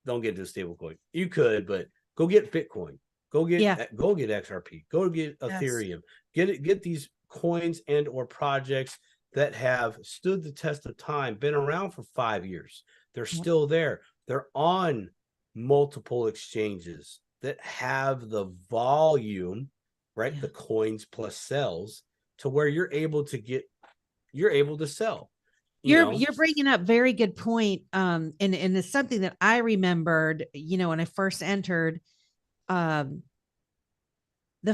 Don't get into a stable coin. You could, but go get Bitcoin. Go get XRP. Go get Ethereum. Get these coins and or projects that have stood the test of time, been around for 5 years. They're still there. They're on multiple exchanges that have the volume, right? The coins plus sells to where you're able to sell. You're bringing up very good point. And it's something that I remembered, when I first entered, the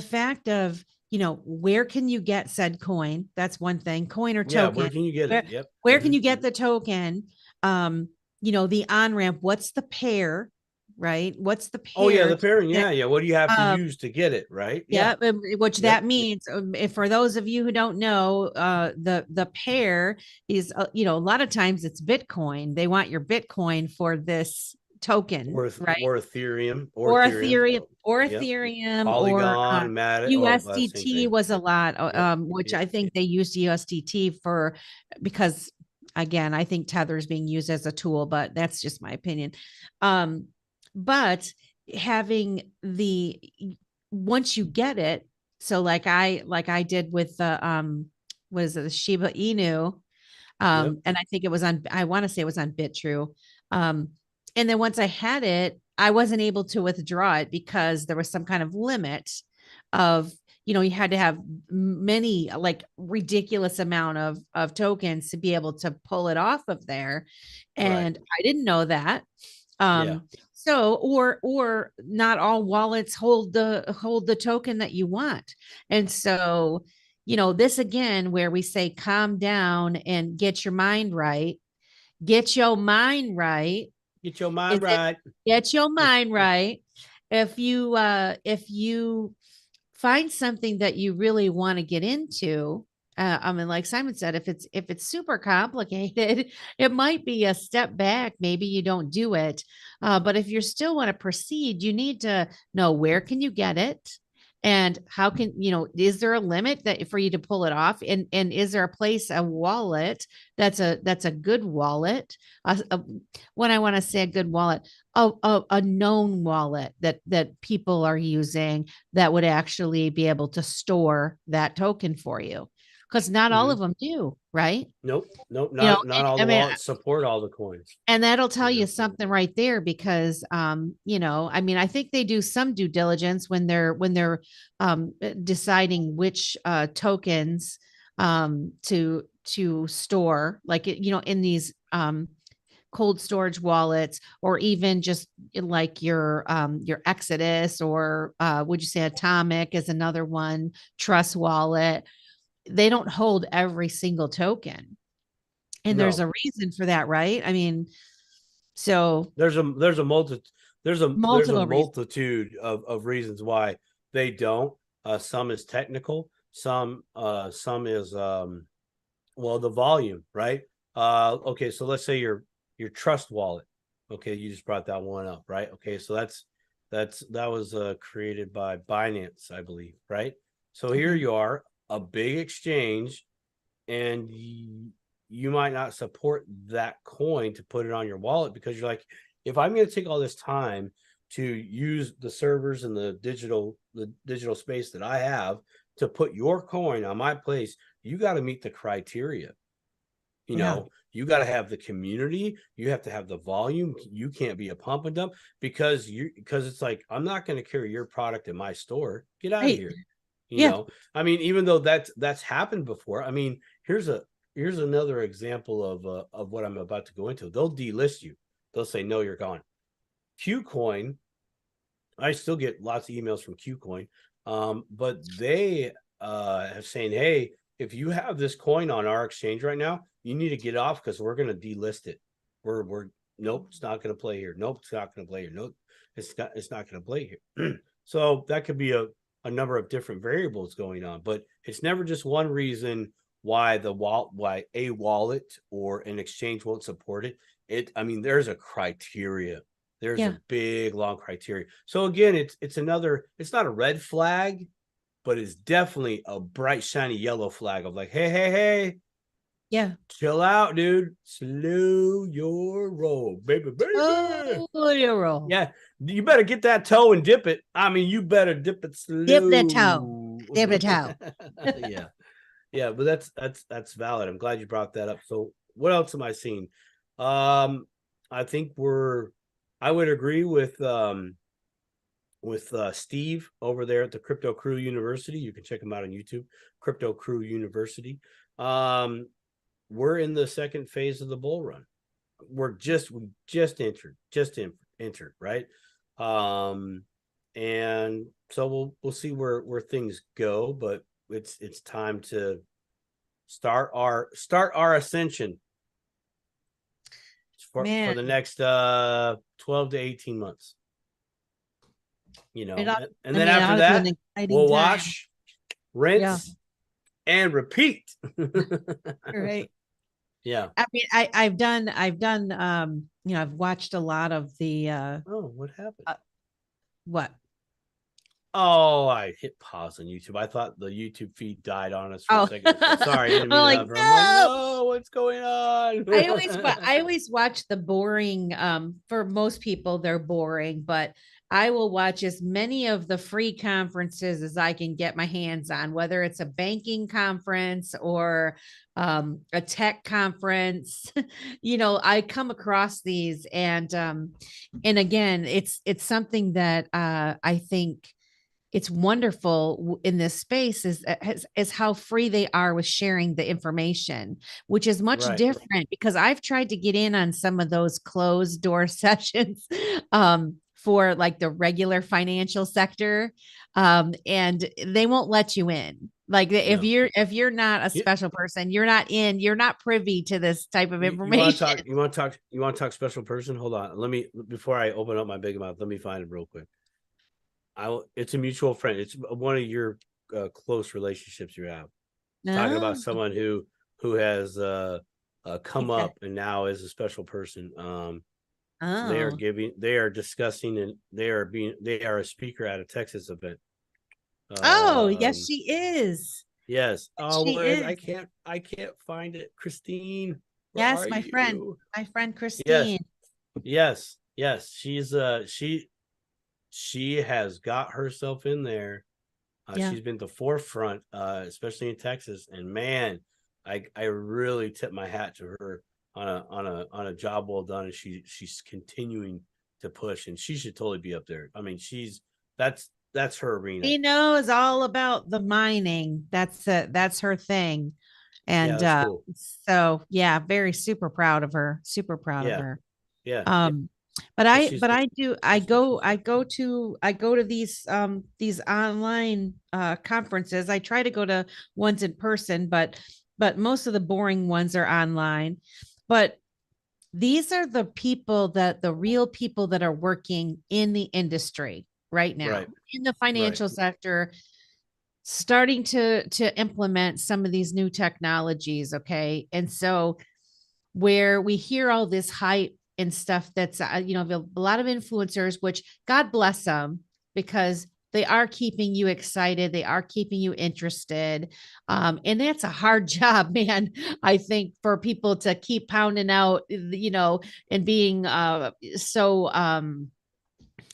fact of, where can you get said coin? That's one thing. Coin or token. Where can you get it? Yep. Where can you get the token? The on-ramp, what's the pair, right? What's the pair? Oh yeah, the pairing. Yeah. What do you have to use to get it, right? Yeah. Which that means, if for those of you who don't know, the pair is, a lot of times it's Bitcoin. They want your Bitcoin for this token, right? Or Ethereum, Ethereum, Polygon, USDT was a lot, which I think they used USDT because again, I think Tether is being used as a tool, but that's just my opinion. But having once you get it, so like I did with the was it the Shiba Inu, and I think it was I want to say it was on BitTrue. And then once I had it, I wasn't able to withdraw it because there was some kind of limit of, you had to have many, like ridiculous amount of tokens to be able to pull it off of there. And I didn't know that. So, or not all wallets hold the token that you want. And so, this again, where we say, calm down and get your mind right. Get your mind right. Get your mind right. Get your mind right. If you find something that you really want to get into, like Simon said, if it's super complicated, it might be a step back. Maybe you don't do it. But if you still want to proceed, you need to know where can you get it, and how can, is there a limit for you to pull it off? And is there a wallet that's a good wallet? When I want to say a good wallet, a known wallet that people are using that would actually be able to store that token for you. Because not all of them do, right? Nope. Not all the wallets support all the coins. And that'll tell you something right there, because I think they do some due diligence when they're deciding which tokens to store, like in these cold storage wallets, or even just like your Exodus, or would you say Atomic is another one, Trust Wallet. They don't hold every single token. And there's a reason for that, right? I mean, so there's a multitude of reasons why they don't. Some is technical, some is the volume, right? Okay, so let's say your Trust Wallet. Okay, you just brought that one up, right? Okay, so that was created by Binance, I believe, right? So here you are, a big exchange, and you might not support that coin to put it on your wallet, because you're like, if I'm going to take all this time to use the servers and the digital space that I have to put your coin on my place, you got to meet the criteria. You know, you got to have the community, you have to have the volume. You can't be a pump and dump, because it's like, I'm not going to carry your product in my store. Get out of here. You know, I mean, even though that's happened before. I mean, here's another example of what I'm about to go into. They'll delist you. They'll say, no, you're gone. Qcoin, I still get lots of emails from Qcoin, but they have saying, hey, if you have this coin on our exchange right now, you need to get off, because we're going to delist it. We're Nope, it's not going to play here. Nope, it's not going to play here. Nope, it's not going to play here. So that could be a number of different variables going on, but it's never just one reason why why a wallet or an exchange won't support it. I mean, there's a criteria. There's Yeah. a big long criteria. So again, it's not a red flag, but it's definitely a bright shiny yellow flag of like, hey, Yeah. chill out, dude. Slow your roll, baby. Oh, your roll. Yeah, you better get that toe and dip it. I mean, you better dip it slow. Dip the toe. Dip the toe. Yeah, but that's valid. I'm glad you brought that up. So, what else am I seeing? I think I would agree with Steve over there at the Crypto Crew University. You can check him out on YouTube, Crypto Crew University. We're in the second phase of the bull run. We just entered, right? And so we'll see where things go, but it's time to start our ascension for the next 12 to 18 months. You know, and then after that, we'll wash, rinse, and repeat. Right. Yeah. I mean, I've done, I've watched a lot of the, oh, what happened? What? Oh, I hit pause on YouTube. I thought the YouTube feed died on us for a second. Sorry. I'm like, no, what's going on? I always watch the boring, for most people, they're boring, but I will watch as many of the free conferences as I can get my hands on, whether it's a banking conference or a tech conference. I come across these, and again, it's something that I think it's wonderful in this space is how free they are with sharing the information, which is much different, because I've tried to get in on some of those closed door sessions for like the regular financial sector, and they won't let you in. Like if you're not a special person, you're not privy to this type of information. You want to talk special person? Hold on. Before I open up my big mouth, let me find it real quick. It's a mutual friend. It's one of your close relationships you have. Talking about someone who has come up and now is a special person. They are discussing, and they are a speaker at a Texas event. Yes, she is. Yes. She is. I can't find it. Christine. Yes, my friend Christine. Yes. She has got herself in there. She's been the forefront, especially in Texas. And man, I really tip my hat to her on a job well done. And she's continuing to push, and she should totally be up there. I mean, that's her arena. She knows all about the mining. That's her thing. And cool. So very super proud of her. Super proud of her. Yeah. But I go to these online conferences. I try to go to ones in person, but most of the boring ones are online. But these are the real people that are working in the industry right now, in the financial sector, starting to implement some of these new technologies. Okay. And so where we hear all this hype and stuff, that's, a lot of influencers, which God bless them, because they are keeping you excited. They are keeping you interested. And that's a hard job, man. I think for people to keep pounding out, and being so,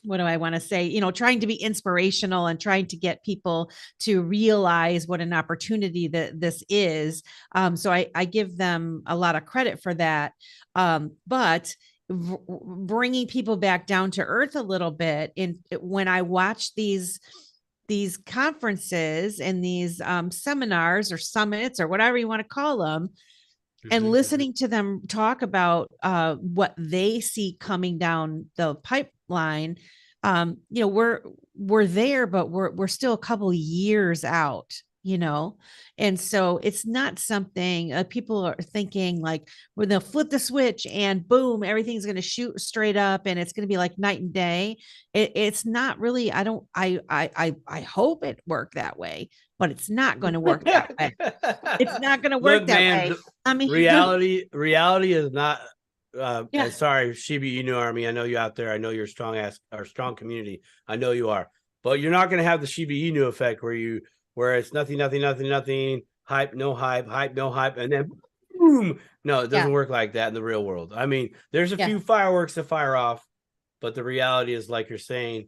what do I want to say? Trying to be inspirational and trying to get people to realize what an opportunity that this is. So I give them a lot of credit for that. But bringing people back down to earth a little bit, when I watch these conferences and these seminars or summits or whatever you want to call them, and listening to them talk about what they see coming down the pipeline, we're there, but we're still a couple of years out you know. And so it's not something people are thinking like when they'll flip the switch and boom, everything's going to shoot straight up and it's going to be like night and day. It's not really. I hope it worked that way, but it's not going to work that way. It's not going to work Look, that man, way. I mean, reality is not. Yeah. And sorry, Shibi Inu Army. I know you out there. I know you're a strong community. I know you are, but you're not going to have the Shibi Inu effect where it's nothing, hype, no hype, hype, no hype, and then boom. No, it doesn't work like that in the real world. I mean, there's a few fireworks to fire off, but the reality is, like you're saying,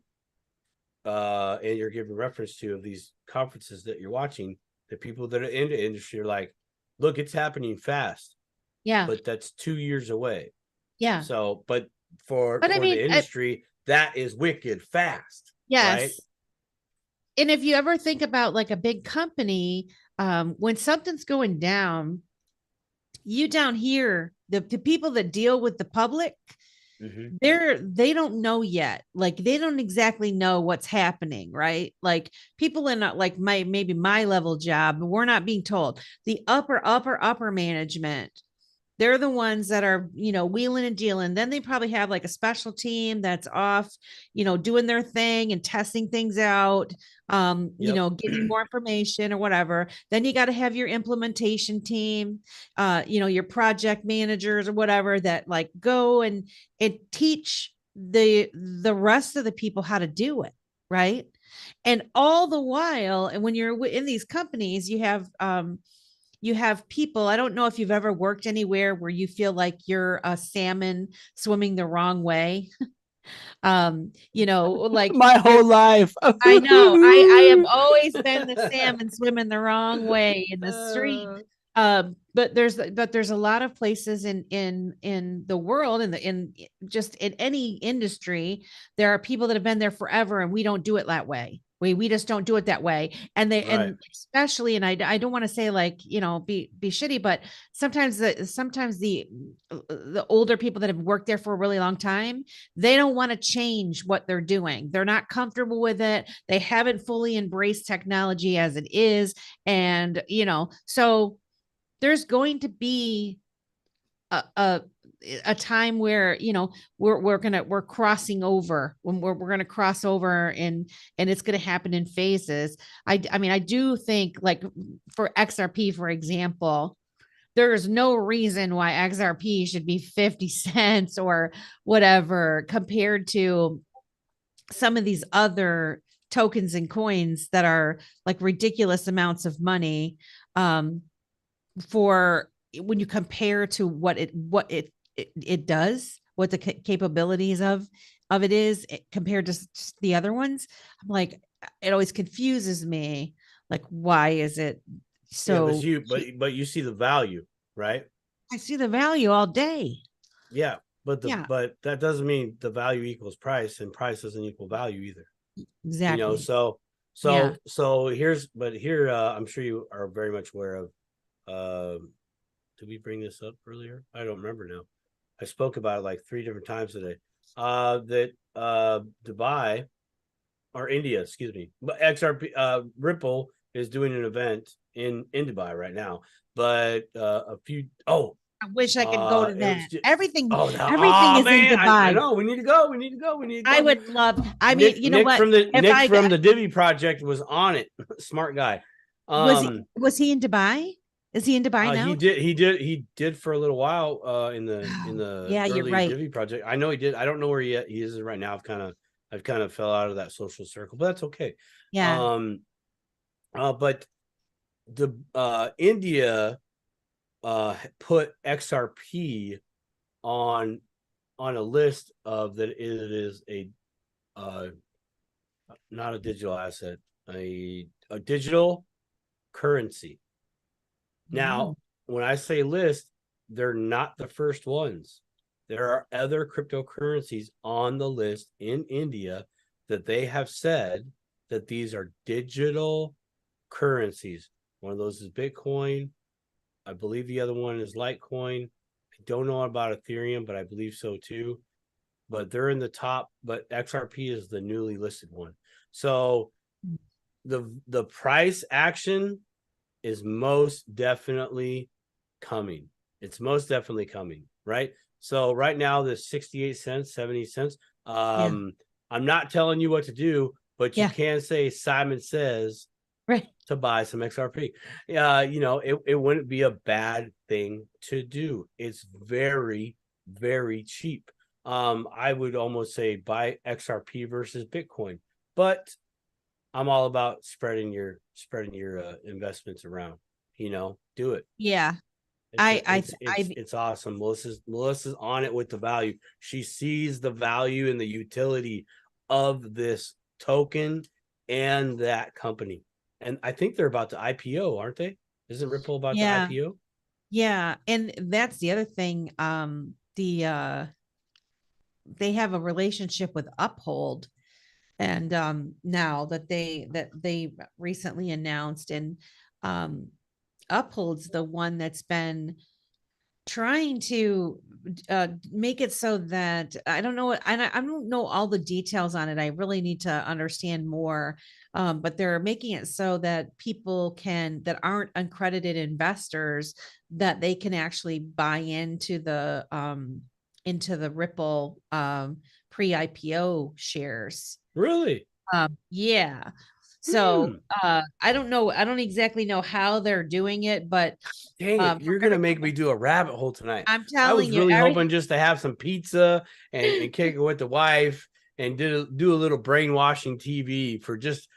and you're giving reference to of these conferences that you're watching, the people that are in the industry are like, look, it's happening fast. Yeah. But that's 2 years away. Yeah. So, but for I mean, the industry, that is wicked fast. Yes. Right? And if you ever think about like a big company, when something's going down, you down here, the people that deal with the public, they don't know yet. Like they don't exactly know what's happening, right? Like people in like maybe my level job, we're not being told. The upper management, they're the ones that are, wheeling and dealing. Then they probably have like a special team that's off, doing their thing and testing things out, getting more information or whatever. Then you got to have your implementation team, your project managers or whatever that like go and teach the rest of the people how to do it. Right. And all the while, and when you're in these companies, you have people. I don't know if you've ever worked anywhere where you feel like you're a salmon swimming the wrong way. Like my whole life. I know. I have always been the salmon swimming the wrong way in the street. But there's a lot of places in the world, in just in any industry, there are people that have been there forever, and we don't do it that way. We just don't do it that way. And and especially, and I don't want to say like, be shitty, but sometimes the older people that have worked there for a really long time, they don't want to change what they're doing. They're not comfortable with it. They haven't fully embraced technology as it is. And, so there's going to be a time where we're crossing over, when we're going to cross over, and it's going to happen in phases. I mean, I do think like for XRP, for example, there's no reason why XRP should be 50 cents or whatever compared to some of these other tokens and coins that are like ridiculous amounts of money, for when you compare to what it does, what the capabilities of it is compared to the other ones. I'm like, it always confuses me. Like, why is it so? But you see the value, right? I see the value all day. Yeah, but but that doesn't mean the value equals price, and price doesn't equal value either. Exactly. So here, I'm sure you are very much aware of. Did we bring this up earlier? I don't remember now. I spoke about it like 3 different times today. That Dubai or India, excuse me, but XRP Ripple is doing an event in Dubai right now. But I wish I could go to that. Everything is in Dubai. I know. We need to go. I would love. I mean, Nick what? From the Divi project was on it. Smart guy. Was he in Dubai? Is he in Dubai now? He did for a little while in the you're right. Divi project. I know he did. I don't know where he is right now. I've kind of fell out of that social circle, but that's okay. Yeah. But the India put XRP on a list of that it is a not a digital asset, a digital currency. Now, when I say list, they're not the first ones. There are other cryptocurrencies on the list in India that they have said that these are digital currencies. One of those is Bitcoin. I believe the other one is Litecoin. I don't know about Ethereum, but I believe so too. But they're in the top, but XRP is the newly listed one. So the price action is most definitely coming. It's most definitely coming, right? So right now, there's 68 cents, 70 cents. I'm not telling you what to do, but you can say Simon says Right. to buy some XRP. It wouldn't be a bad thing to do. It's very, very cheap. I would almost say buy XRP versus Bitcoin, but I'm all about spreading your investments around. Do it. Yeah. It's awesome. Melissa's on it with the value. She sees the value and the utility of this token and that company. And I think they're about to IPO, aren't they? Isn't Ripple about to IPO? Yeah, and that's the other thing. They have a relationship with Uphold, and now that they recently announced, and Uphold's the one that's been trying to make it so that I don't know, I don't know all the details on it. I really need to understand more. But they're making it so that people that aren't accredited investors, that they can actually buy into the Ripple pre-IPO shares. Really? Yeah. So I don't know. I don't exactly know how they're doing it, but dang it, you're gonna make me do a rabbit hole tonight. I'm I was telling you, really hoping just to have some pizza and kick it with the wife and do a little brainwashing TV for just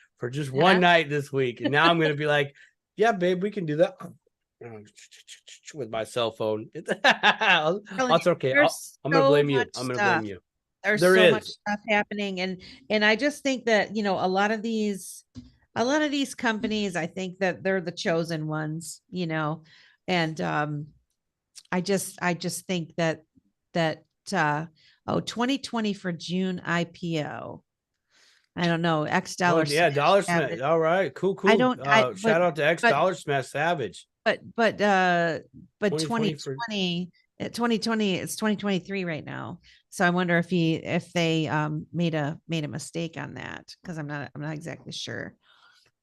one night this week. And now I'm gonna be like, yeah, babe, we can do that with my cell phone. That's okay. I'm gonna blame you. I'm gonna blame you. There's so much stuff happening, and I just think that a lot of these companies, I think that they're the chosen ones, and I just think that 2020 for June IPO. I don't know, X dollar. Dollar Smash. All right, cool. Shout out to X Dollar Smash Savage. But 2020 2020, it's 2023 right now. So I wonder if they made a mistake on that, because I'm not exactly sure.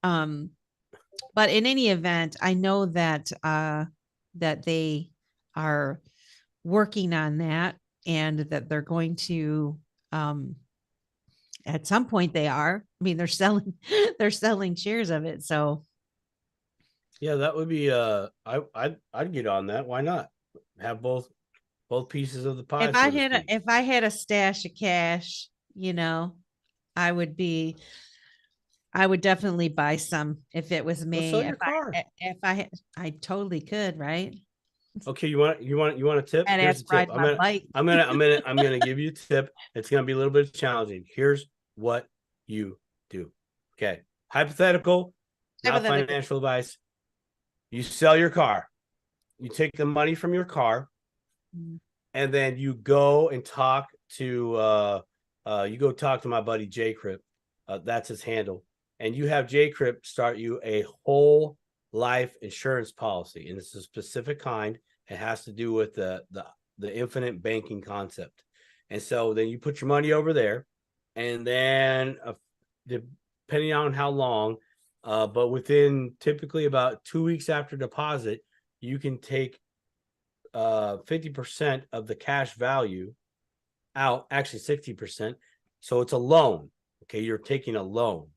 But in any event, I know that that they are working on that, and that they're going to at some point they are. I mean, they're selling shares of it. So yeah, that would be I'd get on that. Why not? Have both pieces of the pie. If I had a stash of cash, I would definitely buy some if it was me. I totally could, right? Okay, you want a tip? Here's a tip. I'm gonna give you a tip. It's gonna be a little bit challenging. Here's what you do. Okay, hypothetical, not financial advice. You sell your car. You take the money from your car, and then you go and talk to my buddy J Crip. That's his handle. And you have J Crip start you a whole life insurance policy, and it's a specific kind. It has to do with the infinite banking concept. And so then you put your money over there, and then depending on how long, but within typically about 2 weeks after deposit, you can take 50% of the cash value out, actually 60%. So it's a loan. Okay, you're taking a loan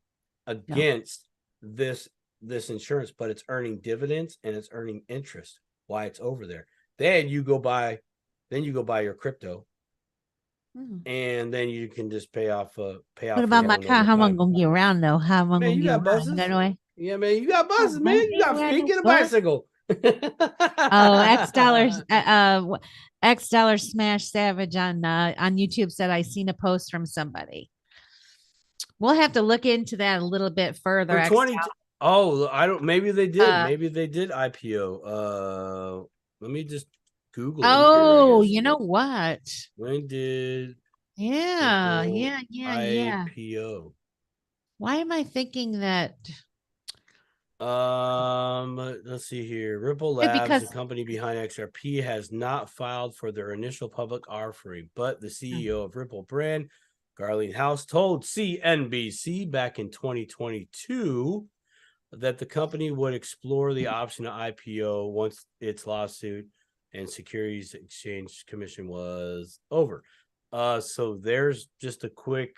against this insurance, but it's earning dividends and it's earning interest while it's over there. Then you go buy your crypto, and then you can just pay off. What about my car? How am I gonna get around though? How am I gonna get around? Yeah, man, you got buses, man. You get a bicycle. X dollar Smash Savage on YouTube said, I seen a post from somebody. We'll have to look into that a little bit further. Maybe they did. Maybe they did IPO. Let me just Google. Oh, you know what? When did? Yeah. IPO. Why am I thinking that? Let's see here. Ripple Labs, the company behind XRP, has not filed for their initial public offering, but the CEO of Ripple brand Garlene House told CNBC back in 2022 that the company would explore the option of IPO once its lawsuit and Securities Exchange Commission was over. So there's just a quick.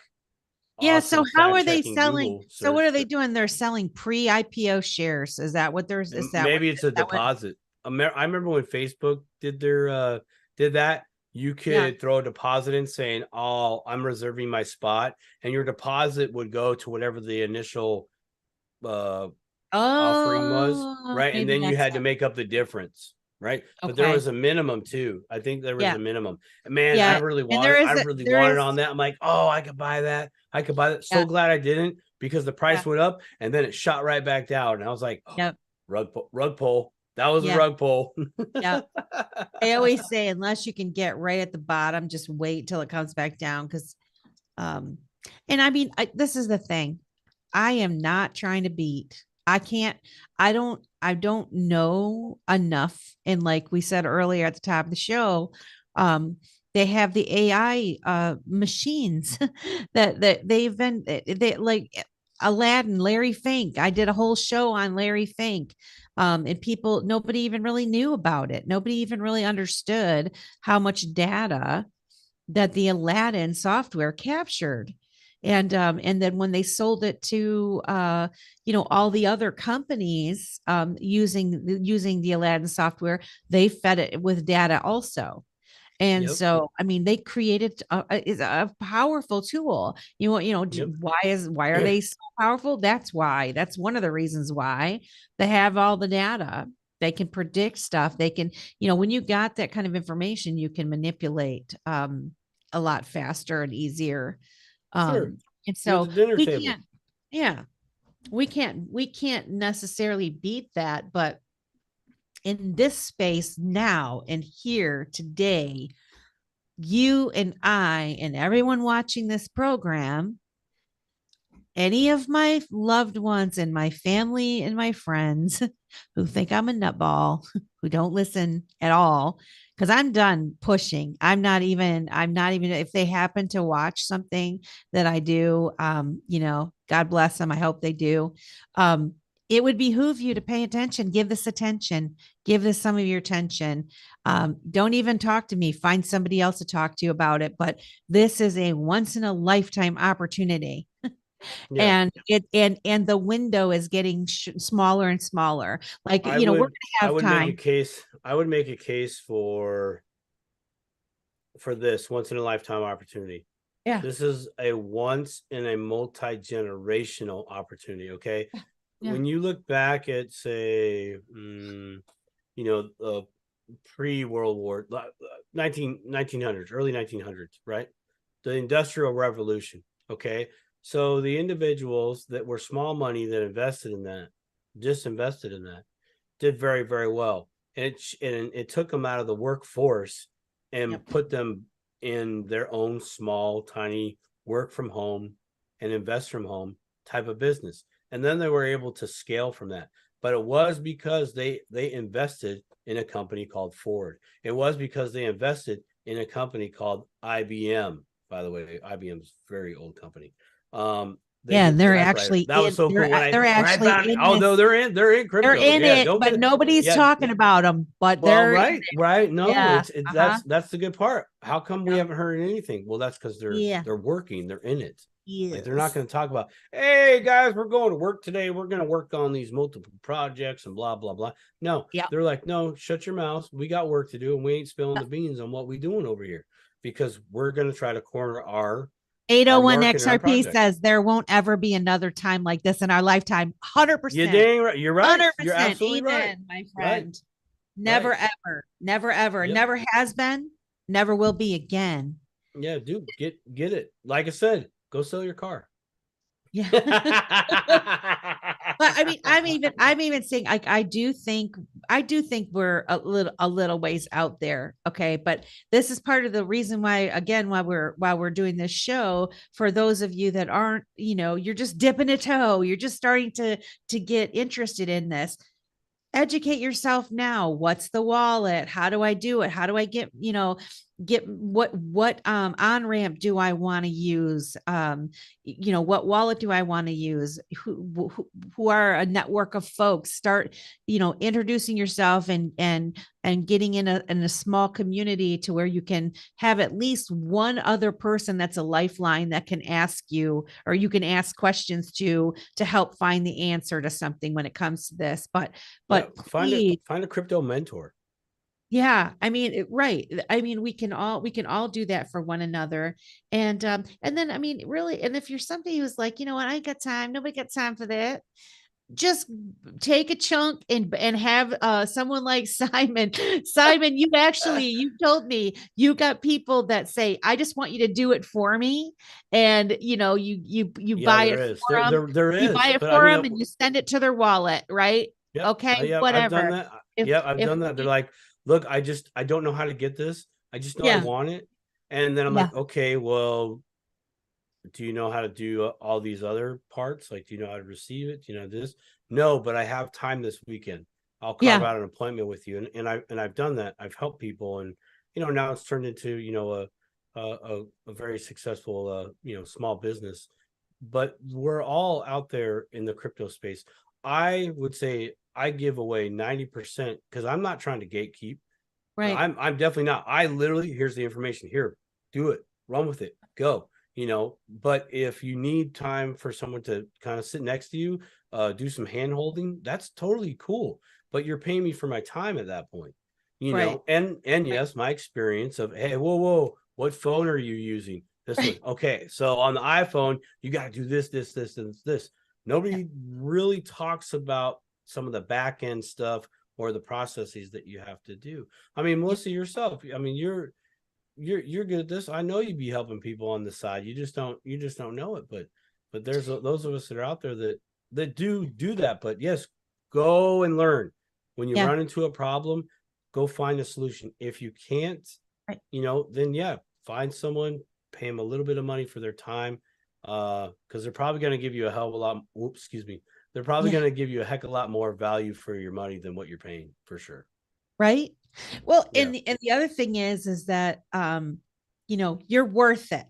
Yeah. So how are they fact-checking selling? Google So what search are they that doing? They're selling pre-IPO shares. Is that what there's? Is that maybe it's a is that what- deposit. I remember when Facebook did their did that. You could Yeah. throw a deposit in saying, "Oh, I'm reserving my spot," and your deposit would go to whatever the initial offering was, right? And maybe then you that's had to it. make up the difference, right? But there Okay. was a minimum too. I think there was Yeah. a minimum. Man, Yeah, I really and there wanted, is I a- really there wanted is- on that. I'm like, oh, I could buy that. I could buy that. So Yeah. glad I didn't because the price Yeah. went up and then it shot right back down. And I was like, Yep. rug pull. That was Yeah. a rug pull. Yeah. I always say, unless you can get right at the bottom, just wait till it comes back down. Because, and I mean, this is the thing. I am not trying to beat. I can't. I don't know enough. And like we said earlier at the top of the show, they have the AI machines that they've been they like Aladdin, Larry Fink. I did a whole show on Larry Fink. And people, nobody even really knew about it. Nobody even really understood how much data that the Aladdin software captured. And then when they sold it to all the other companies using the Aladdin software, they fed it with data also. And Yep. so, I mean, they created is a powerful tool. Yep. Why are they so powerful? That's why. That's one of the reasons why they have all the data. They can predict stuff. They can, when you got that kind of information, you can manipulate a lot faster and easier. Sure. And You're so at the dinner we table. can't, yeah, we can't necessarily beat that, but in this space now and here today, you and I and everyone watching this program, any of my loved ones and my family and my friends who think I'm a nutball, who don't listen at all, because I'm done pushing. I'm not even, if they happen to watch something that I do, God bless them. I hope they do. It would behoove you to pay attention, give this attention, give this some of your attention. Don't even talk to me, find somebody else to talk to about it. But this is a once in a lifetime opportunity. Yeah. And the window is getting smaller and smaller. Like, we're going to have time. I would make a case for this once in a lifetime opportunity. Yeah. This is a once in a multi-generational opportunity. Okay. Yeah. When you look back at, say, pre-World War, 1900s, early 1900s, right? The Industrial Revolution. Okay. So the individuals that were small money that invested in that, did very, very well. And it took them out of the workforce and Yep. put them in their own small, tiny work from home and invest from home type of business. And then they were able to scale from that. But it was because they invested in a company called Ford. It was because they invested in a company called IBM. By the way, IBM's a very old company. Yeah, did they're typewriter. actually That was so cool. they're actually in oh no, this- they're in crypto. they're in Yeah, it, don't but get- nobody's yeah, talking about them. But well, they're right. No, Yeah, it's uh-huh. that's the good part. How come we Yeah. haven't heard anything? Well, that's because Yeah. they're working, they're in it. Like, they're Yes. not going to talk about, hey guys, we're going to work today. We're going to work on these multiple projects and blah blah blah. No, Yep. they're like, no, shut your mouth. We got work to do, and we ain't spilling the beans on what we doing over here because we're going to try to corner our 801 market and our XRP project. says there won't ever be another time like this in our lifetime. 100%. You dang right. You're right. 100%. You're absolutely Amen, right. my friend. Right. Never, Right. ever, never, ever, Yep. never has been, never will be again. Yeah, dude, get it. Like I said, go sell your car. Yeah. But I mean, I'm even saying, like, I do think we're a little ways out there. Okay. But this is part of the reason why, again, while we're doing this show, for those of you that aren't, you're just dipping a toe, you're just starting to get interested in this. Educate yourself now. What's the wallet? How do I do it? How do I get, what on ramp do I want to use? What wallet do I want to use? Who are a network of folks? Start, introducing yourself and getting in a small community to where you can have at least one other person that's a lifeline that can ask you, or you can ask questions to help find the answer to something when it comes to this. But please, find a crypto mentor. yeah, I mean, right. I mean, we can all do that for one another. And then I mean, really, and if you're somebody who's like, you know what, I ain't got time, nobody got time for that. Just take a chunk and have someone like Simon. Simon, you told me you got people that say, I just want you to do it for me. And you Yeah, buy there it is. for them. There You is. buy it But I for mean, them and you send it to their wallet, right? yep. Okay, Yeah, I've done whatever. that. If Yeah, I've if done that. They're like, look, I don't know how to get this. I just know I yeah, want it. And then I'm yeah, like, okay, well, do you know how to do all these other parts? Like, do you know how to receive it? Do you know this? No, but I have time this weekend. I'll carve yeah, out an appointment with you. And I've done that. I've helped people, and now it's turned into, a very successful small business. But we're all out there in the crypto space. I would say I give away 90% because I'm not trying to gatekeep. right, I'm definitely not. I literally, here's the information. Here, do it, run with it, go. But if you need time for someone to kind of sit next to you, do some hand holding, that's totally cool. But you're paying me for my time at that point, right, and yes, my experience of, hey, whoa, what phone are you using? This one. right. Okay, so on the iPhone, you got to do this, and this. Yeah, Nobody really talks about some of the back end stuff or the processes that you have to do. I mean, yeah, Melissa, yourself, I mean, you're good at this. I know you'd be helping people on the side. You just don't know it. But there's those of us that are out there that do that. But yes, go and learn. When you yeah, run into a problem, go find a solution. If you can't, right. then yeah, find someone, pay them a little bit of money for their time. Because they're probably going to give you a hell of a lot. Oops, excuse me. They're probably Yeah, going to give you a heck of a lot more value for your money than what you're paying, for sure. right. Well, Yeah. and the other thing is that you're worth it,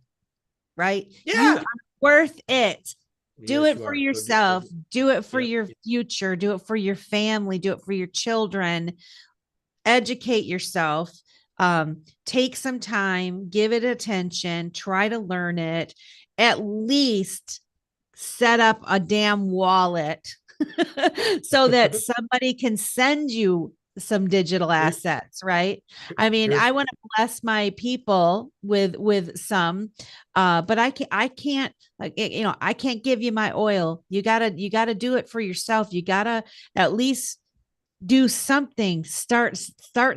right? You Yeah. are worth it. Do Yes, it you for are. yourself, do it for Yep. your future, do it for your family, do it for your children. Educate yourself. Take some time, give it attention, try to learn it. At least set up a damn wallet so that somebody can send you some digital Here- assets, right? I mean, Here's I want to bless my people with some, but I can't like, I can't give you my oil. You gotta do it for yourself. You gotta at least do something. Start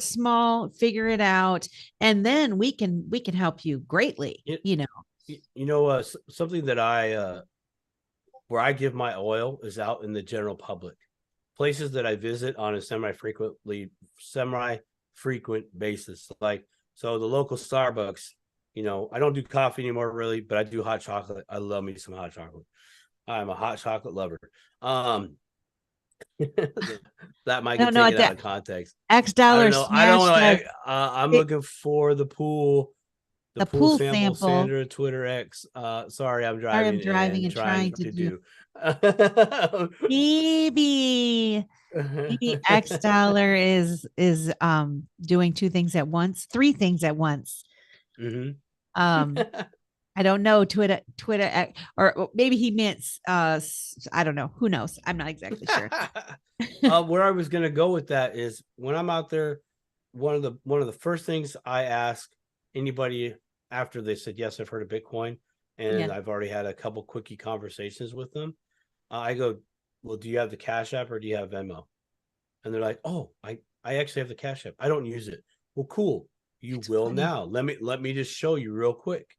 small, figure it out, and then we can help you greatly, you, something that where I give my oil is out in the general public. Places that I visit on a semi-frequent basis. Like, so the local Starbucks, I don't do coffee anymore really, but I do hot chocolate. I love me some hot chocolate. I'm a hot chocolate lover. Um that might I get don't know what taken out that of context. X I don't dollar know. I don't smash know. does. I'm It, looking for the the pool pool sample, sample. Sandra, Twitter X. Sorry, I'm Sorry, I'm driving driving and and trying trying to to do. do. Maybe X dollar is doing two things at once, three things at once. Hmm. Um, I don't know. Twitter, or maybe he meant I don't know. Who knows? I'm not exactly sure. Where I was gonna go with that is when I'm out there, one of the first things I ask anybody after they said yes, I've heard of Bitcoin, and Yeah. I've already had a couple quickie conversations with them. I go, well, do you have the Cash App or do you have Venmo? And they're like, oh, I actually have the Cash App. I don't use it. Well, cool. You It's will funny. now. Let me just show you real quick.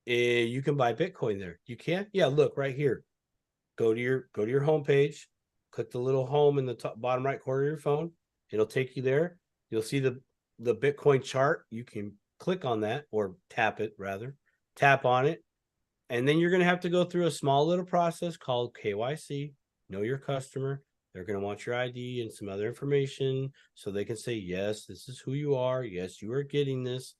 You can buy Bitcoin there. You can? Yeah, look right here. Go to your homepage, click the little home in the top bottom right corner of your phone. It'll take you there. You'll see the Bitcoin chart. You can click on that, or tap it rather. Tap on it. And then you're going to have to go through a small little process called KYC, know your customer. They're going to want your ID and some other information so they can say, yes, this is who you are. Yes, you are getting this.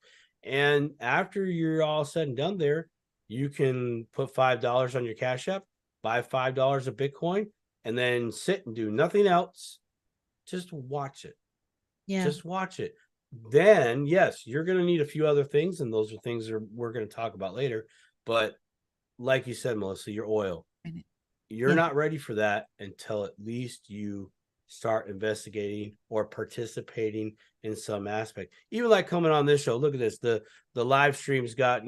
And after you're all said and done there, you can put $5 on your Cash App, buy $5 of Bitcoin, and then sit and do nothing else. Just watch it. Yeah. Just watch it. Then, yes, you're going to need a few other things, and those are things that we're going to talk about later. But like you said, Melissa, your oil, you're not ready for that until at least you start investigating or participating in some aspect. Even like coming on this show, look at this. The live stream's got,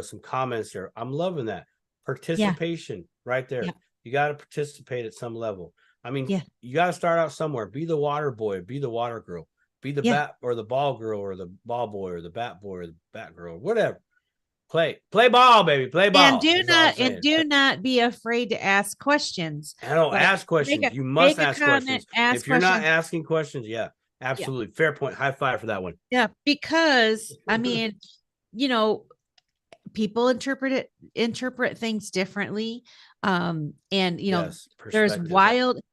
some comments there. I'm loving that. Participation right there. Yeah. You got to participate at some level. I mean, Yeah. you got to start out somewhere. Be the water boy, be the water girl, be the bat or the ball girl or the ball boy or the bat boy or the bat girl, whatever. Play ball, baby. Play ball. And do not be afraid to ask questions. I don't ask questions. You must ask questions. If you're not asking questions, yeah, absolutely. Yeah. Fair point. High five for that one. Yeah, because I mean, people interpret things differently. And there's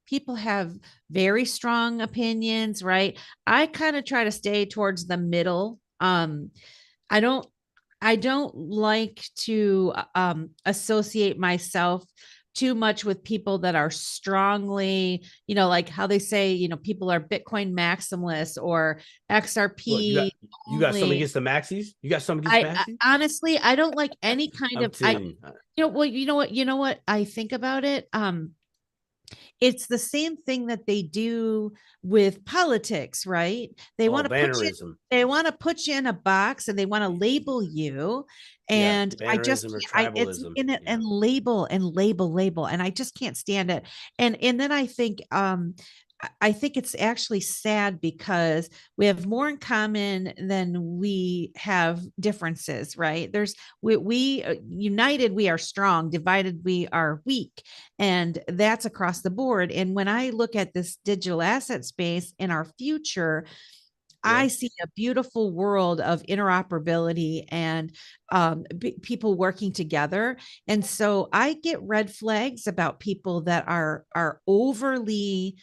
people have very strong opinions, right? I kind of try to stay towards the middle. I don't like to associate myself too much with people that are strongly, like how they say, people are Bitcoin maximalists or XRP. Look, you got something against the maxis? You got something against maxis? Honestly, I don't like any kind of. You know what I think about it. It's the same thing that they do with politics, right? They want to put you in a box and they want to label you. And and label. And I just can't stand it. And then I think it's actually sad because we have more in common than we have differences, right? We united, we are strong, divided, we are weak. And that's across the board. And when I look at this digital asset space in our future, I see a beautiful world of interoperability and people working together. And so I get red flags about people that are overly,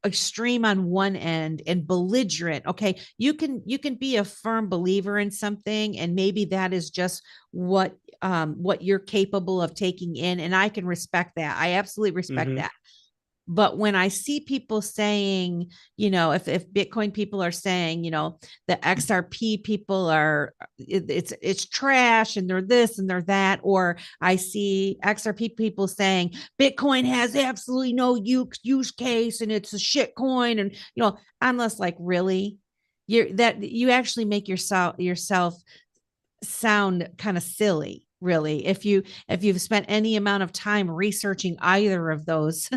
extreme on one end and belligerent. Okay, you can be a firm believer in something, and maybe that is just what you're capable of taking in, and I can respect that. I absolutely respect that. But when I see people saying, if Bitcoin people are saying, the XRP people are, it's trash and they're this and they're that, or I see XRP people saying Bitcoin has absolutely no use case and it's a shit coin, and I'm less like, really, you actually make yourself sound kind of silly. Really, if you've spent any amount of time researching either of those,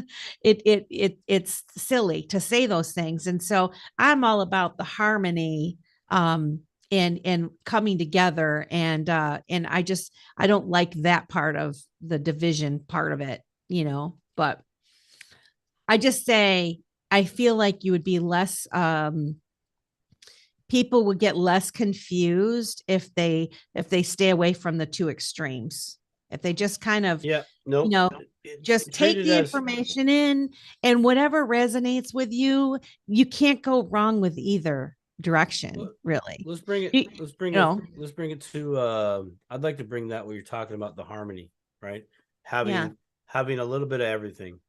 it's silly to say those things. And so I'm all about the harmony and coming together, and I don't like that part of the division part of it, but I just say I feel like you would be less people would get less confused if they stay away from the two extremes. If they just kind of, just take the information in, and whatever resonates with you, you can't go wrong with either direction, really. Let's bring it. Let's bring it to. I'd like to bring that what you're talking about, the harmony, right? Having a little bit of everything.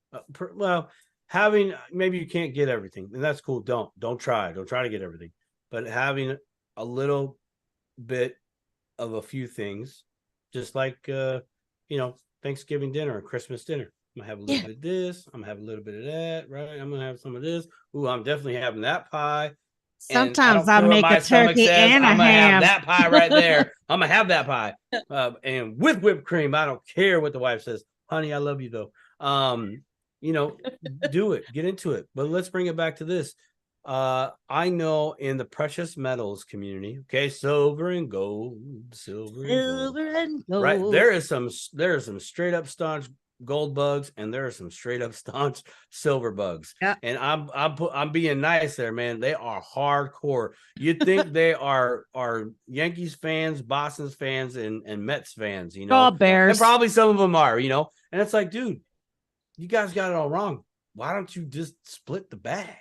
Maybe you can't get everything, and that's cool. Don't try to get everything. But having a little bit of a few things, just like, Thanksgiving dinner or Christmas dinner. I'm going to have a little bit of this. I'm going to have a little bit of that, right? I'm going to have some of this. Ooh, I'm definitely having that pie. Sometimes I'll make a turkey and a ham. I'm going to have that pie right there. I'm going to have that pie. And with whipped cream. I don't care what the wife says. Honey, I love you, though. Do it. Get into it. But let's bring it back to this. I know in the precious metals community, silver and gold, right? There are some straight up staunch gold bugs, and there are some straight up staunch silver bugs. Yeah. And I'm being nice there, man. They are hardcore. You'd think they are Yankees fans, Boston's fans, and Mets fans, All Bears. And probably some of them are, and it's like, dude, you guys got it all wrong. Why don't you just split the bag?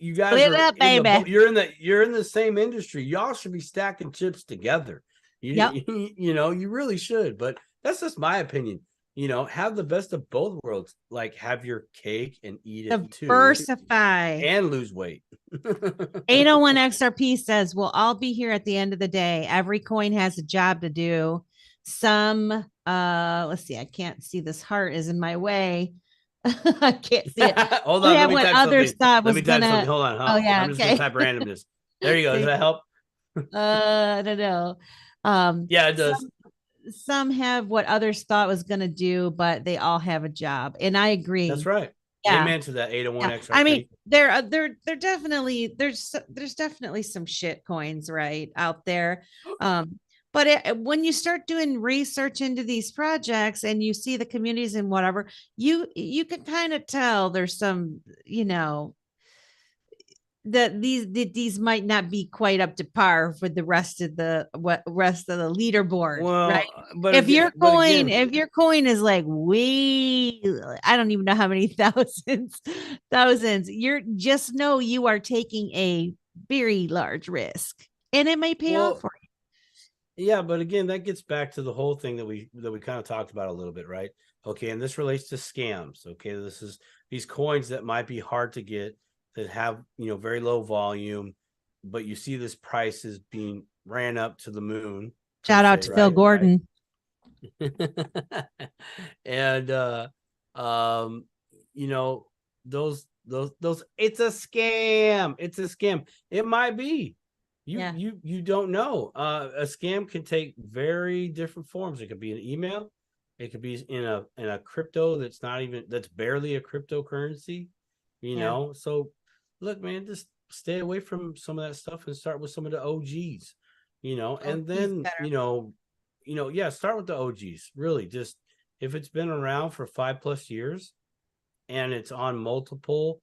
You guys Split are up, in the baby. you're in the same industry. Y'all should be stacking chips together. Yep. You know, you really should. But that's just my opinion. You know, have the best of both worlds. Like have your cake and eat it too, Diversify. and lose weight. 801 XRP says we'll all be here at the end of the day. Every coin has a job to do. Some let's see, I can't see, this heart is in my way. I can't see it. Hold We on, let have me what type others something. thought Let was me type something. gonna. Hold on. Oh yeah, I'm just gonna type randomness. There you go. Does that help? I don't know. Yeah, it does. Some have what others thought was gonna do, but they all have a job, and I agree. That's right. Yeah. Amen to that. 801 Yeah. XRP. I mean, they're definitely there's definitely some shit coins right out there. But when you start doing research into these projects and you see the communities and whatever, you can kind of tell there's some, you know, that these might not be quite up to par with the rest of the leaderboard, Well, right? but If again, your but coin, again, if your coin is like I don't even know how many thousands, you're just know you are taking a very large risk, and it may pay off well, for you. yeah, but again, that gets back to the whole thing that we kind of talked about a little bit, right? Okay, and this relates to scams. Okay, this is these coins that might be hard to get, that have, you know, very low volume, but you see this price is being ran up to the moon. Shout out to Phil Gordon. And you know, those it's a scam. It's a scam. It might be. You don't know. A scam can take very different forms. It could be an email, it could be in a crypto that's barely a cryptocurrency, you know. So look, man, just stay away from some of that stuff and start with some of the OGs, you know, and then yeah, start with the OGs. Really, just if it's been around for 5+ years and it's on multiple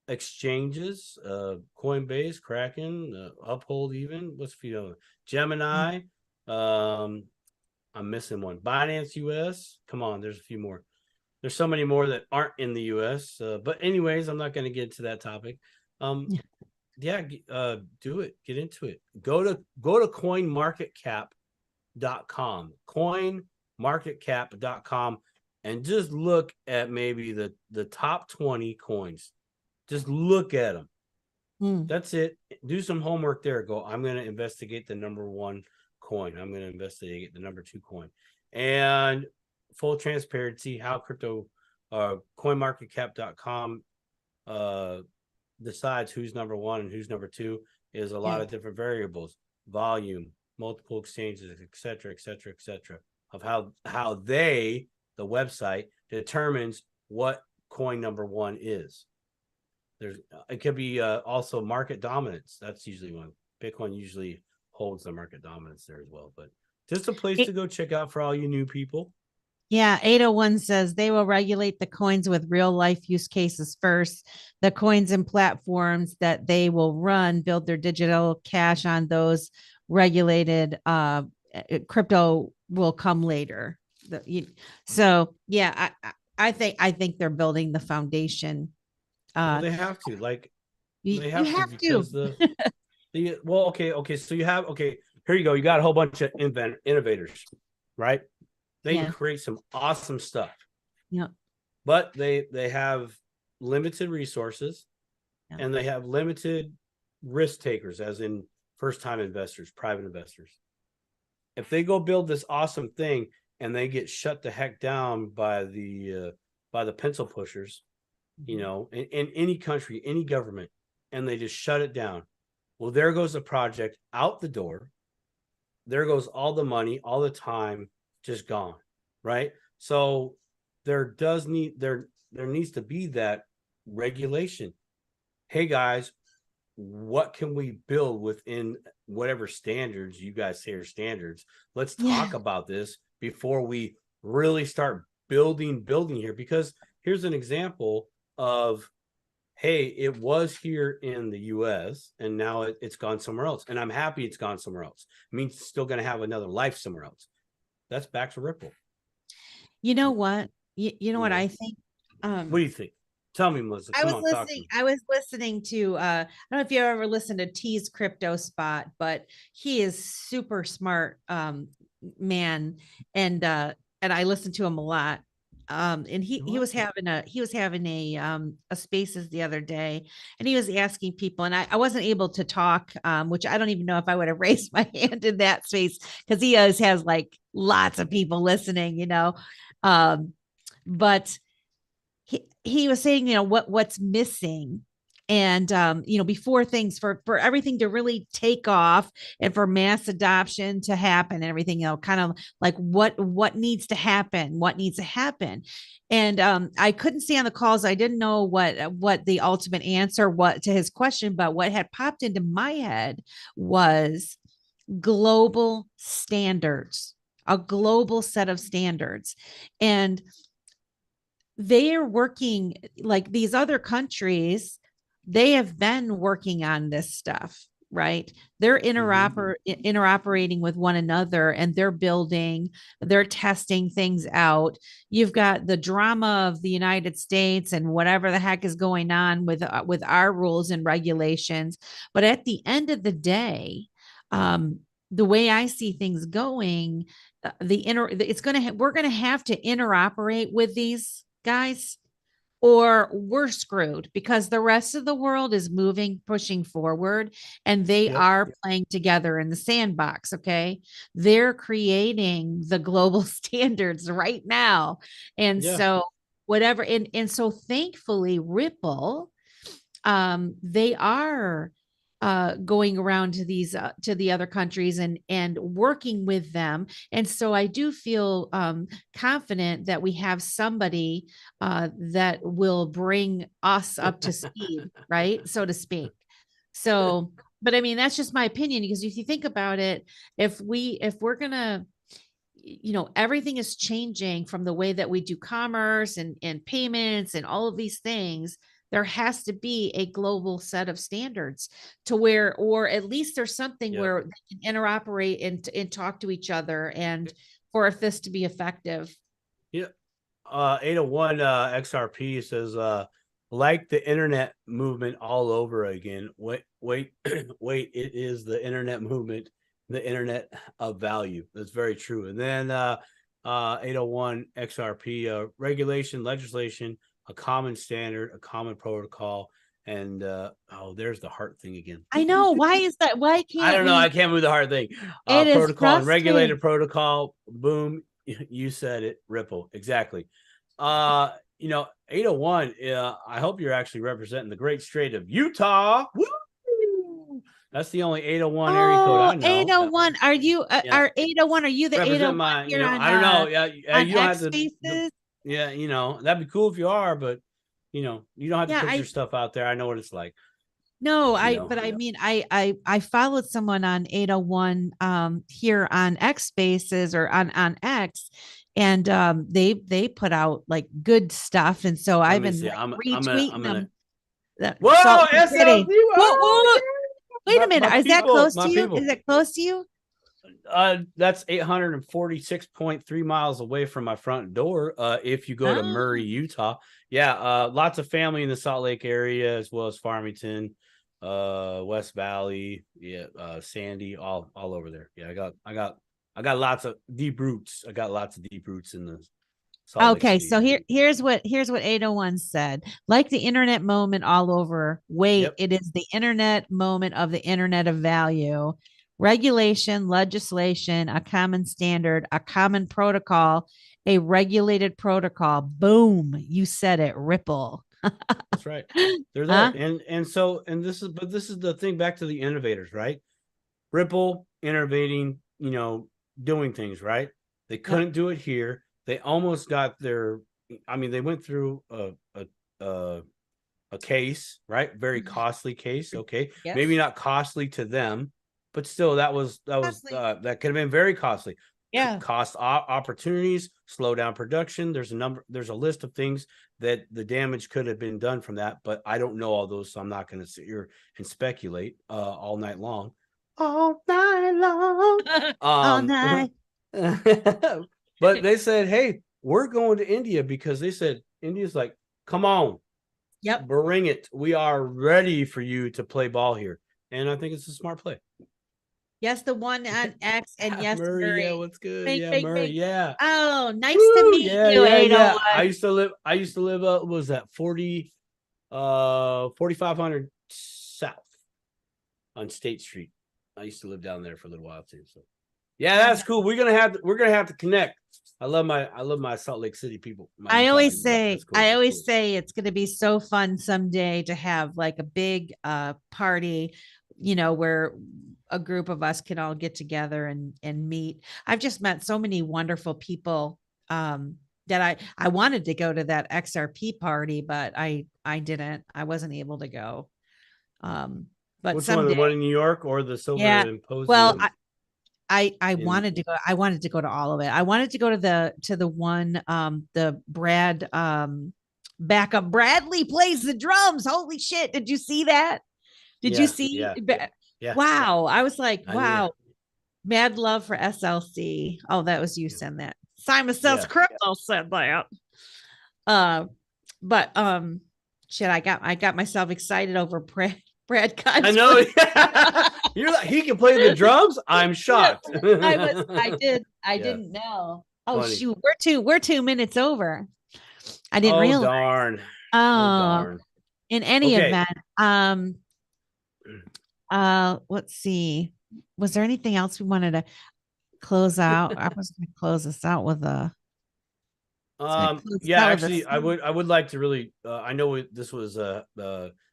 exchanges, Coinbase, Kraken, Uphold, even what's Gemini, I'm missing one, Binance US. Come on, there's a few more. There's so many more that aren't in the US, but anyways, I'm not going to get into that topic. Do it, get into it. Go to coinmarketcap.com, coinmarketcap.com, and just look at maybe the top 20 coins. Just look at them. That's it. Do some homework there. Go, I'm going to investigate the number 1 coin. I'm going to investigate the number 2 coin. And full transparency, how crypto coinmarketcap.com decides who's number 1 and who's number 2 is a lot of different variables, volume, multiple exchanges, etc., of how the website determines what coin number 1 is. It could be also market dominance. That's usually one. Bitcoin usually holds the market dominance there as well. But just a place to go check out for all you new people. Yeah, 801 says they will regulate the coins with real life use cases first. The coins and platforms that they will run build their digital cash on those regulated. Crypto will come later. So yeah, I think they're building the foundation. Well, they have to, they have to because so you have here you go. You got a whole bunch of innovators, right? They can create some awesome stuff. Yeah. But they have limited resources, and they have limited risk takers, as in first-time investors, private investors. If they go build this awesome thing and they get shut the heck down by the pencil pushers, you know, in any country, any government, and they just shut it down, well, there goes the project out the door. There goes all the money, all the time, just gone, right? So there needs to be that regulation. Hey guys, what can we build within whatever standards you guys say are standards? Let's talk about this before we really start building here. Because here's an example of, hey, it was here in the US and now it's gone somewhere else. And I'm happy it's gone somewhere else. It means it's still going to have another life somewhere else. That's back to Ripple. You know what? You know what I think? What do you think? Tell me, Melissa. Come on, talk to me. I was listening to I don't know if you ever listened to T's Crypto Spot, but he is super smart man, and I listened to him a lot. And he was having a spaces the other day, and he was asking people, and I wasn't able to talk, which I don't even know if I would have raised my hand in that space, because he always has like lots of people listening, you know. But he was saying, you know, what's missing. And you know, before things for everything to really take off and for mass adoption to happen and everything, you know, kind of like what needs to happen, and I couldn't see on the calls. I didn't know what the ultimate answer what to his question, but what had popped into my head was global standards, a global set of standards. And they are working, like these other countries, they have been working on this stuff, right? They're interoperating with one another, and they're testing things out. You've got the drama of the United States and whatever the heck is going on with our rules and regulations. But at the end of the day, the way I see things going, we're going to have to interoperate with these guys, or we're screwed, because the rest of the world is pushing forward, and they are playing together in the sandbox. Okay. They're creating the global standards right now. And so whatever, and so thankfully Ripple, they are going around to the other countries and working with them. And so I do feel confident that we have somebody that will bring us up to speed, right, so to speak. So, but I mean, that's just my opinion, because if you think about it, if we're gonna, you know, everything is changing from the way that we do commerce and payments and all of these things. There has to be a global set of standards to where, or at least there's something where they can interoperate and talk to each other, and for this to be effective. Yeah. 801 XRP says, like the internet movement all over again. Wait, it is the internet movement, the internet of value. That's very true. And then 801 XRP, regulation, legislation, a common standard, a common protocol, and there's the heart thing again. I know. Why is that? Why can't I don't know? I can't move the heart thing. Protocol and regulated protocol. Boom. You said it. Ripple. Exactly. You know, 801. I hope you're actually representing the great state of Utah. Woo! That's the only 801 area code I know. 801. Are you? Are 801? Are you the 801? I don't know. Yeah, you don't have to. Yeah, you know, that'd be cool if you are, but you know, you don't have to put your stuff out there. I know what it's like. No, I mean, I followed someone on 801 here on X Spaces, or on X, and they put out like good stuff, and so I've been retweeting them. Whoa, SLD! Whoa. Wait a minute, is that close to you? Is it close to you? That's 846.3 miles away from my front door. If you go to Murray, Utah, lots of family in the Salt Lake area, as well as Farmington, West Valley, Sandy, all over there. Yeah, I got lots of deep roots. I got lots of deep roots in the Salt Lake City. So here's what 801 said. Like the internet moment all over. It is the internet moment of the internet of value. Regulation, legislation, a common standard, a common protocol, a regulated protocol. Boom. You said it. Ripple. That's right. They're there. This is the thing, back to the innovators, right? Ripple innovating, you know, doing things, right? They couldn't do it here. They almost got they went through a case, right? Very costly case. Okay. Yes. Maybe not costly to them, but still that could have been very costly. Yeah. Cost opportunities, slow down production. There's a list of things that the damage could have been done from that, but I don't know all those, so I'm not going to sit here and speculate all night long. All night long. All night. But they said, hey, we're going to India, because they said, India's like, come on, Yep. Bring it. We are ready for you to play ball here. And I think it's a smart play. Yes, the one on X, and yes, Murray. Yeah, what's good? Bing, Yeah, bing, Murray. bing. Yeah. Oh, nice to Woo, meet yeah, you, yeah, yeah. 801. I used to live what was that 4500 South on State Street. I used to live down there for a little while too. So yeah, that's cool. We're gonna have to connect. I love my Salt Lake City people. I always say it's going to be so fun someday to have like a big party, where a group of us can all get together and meet. I've just met so many wonderful people that I wanted to go to that XRP party, but I didn't. I wasn't able to go. But which someday, one, the one in New York or the Silver Symposium? Well, I wanted to go. I wanted to go to all of it. I wanted to go to the one the Brad backup Bradley plays the drums. Holy shit. Did you see that? Did you see? Yeah. Wow. I was like, wow. Mad love for SLC. Oh, that was you send that. Simon Says Crypto said that. But shit, I got myself excited over Brad I know. You're like, he can play the drums. I'm shocked. I didn't know. Oh, funny. Shoot, we're 2 minutes over. I didn't realize. Darn. Darn. In any event, let's see. Was there anything else we wanted to close out? I was going to close this out with a. Actually, I would like to really. I know this was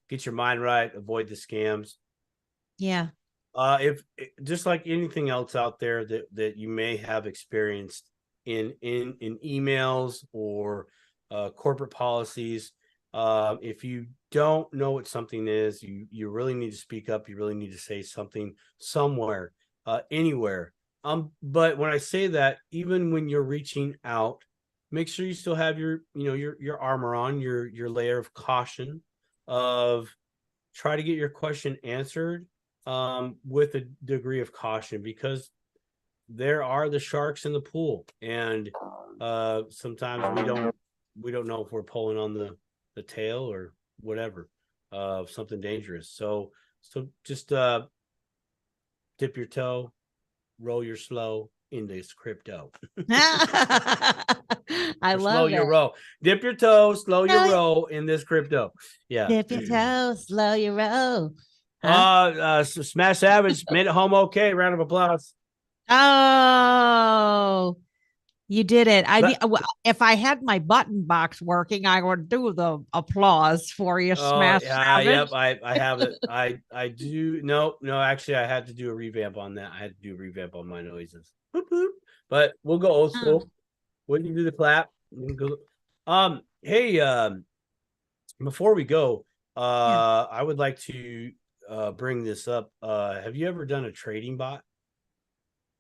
get your mind right, avoid the scams. Yeah. If just like anything else out there that you may have experienced in emails or corporate policies, if you don't know what something is, you really need to speak up. You really need to say something somewhere, anywhere. But when I say that, even when you're reaching out, make sure you still have your armor on, your layer of caution, of try to get your question answered with a degree of caution, because there are the sharks in the pool, and sometimes we don't know if we're pulling on the tail or whatever of something dangerous. So just dip your toe, roll your slow in this crypto. I love slow your roll. Dip your toe, slow your roll in this crypto. Yeah. Dip your toe, slow your roll. Smash Savage made it home okay. Round of applause. Oh, you did it. If I had my button box working, I would do the applause for you, Smash Savage. Yep, I have it. I do. No, actually, I had to do a revamp on that. I had to do a revamp on my noises. But we'll go old school. When you do the clap, hey, before we go, I would like to bring this up. Have you ever done a trading bot?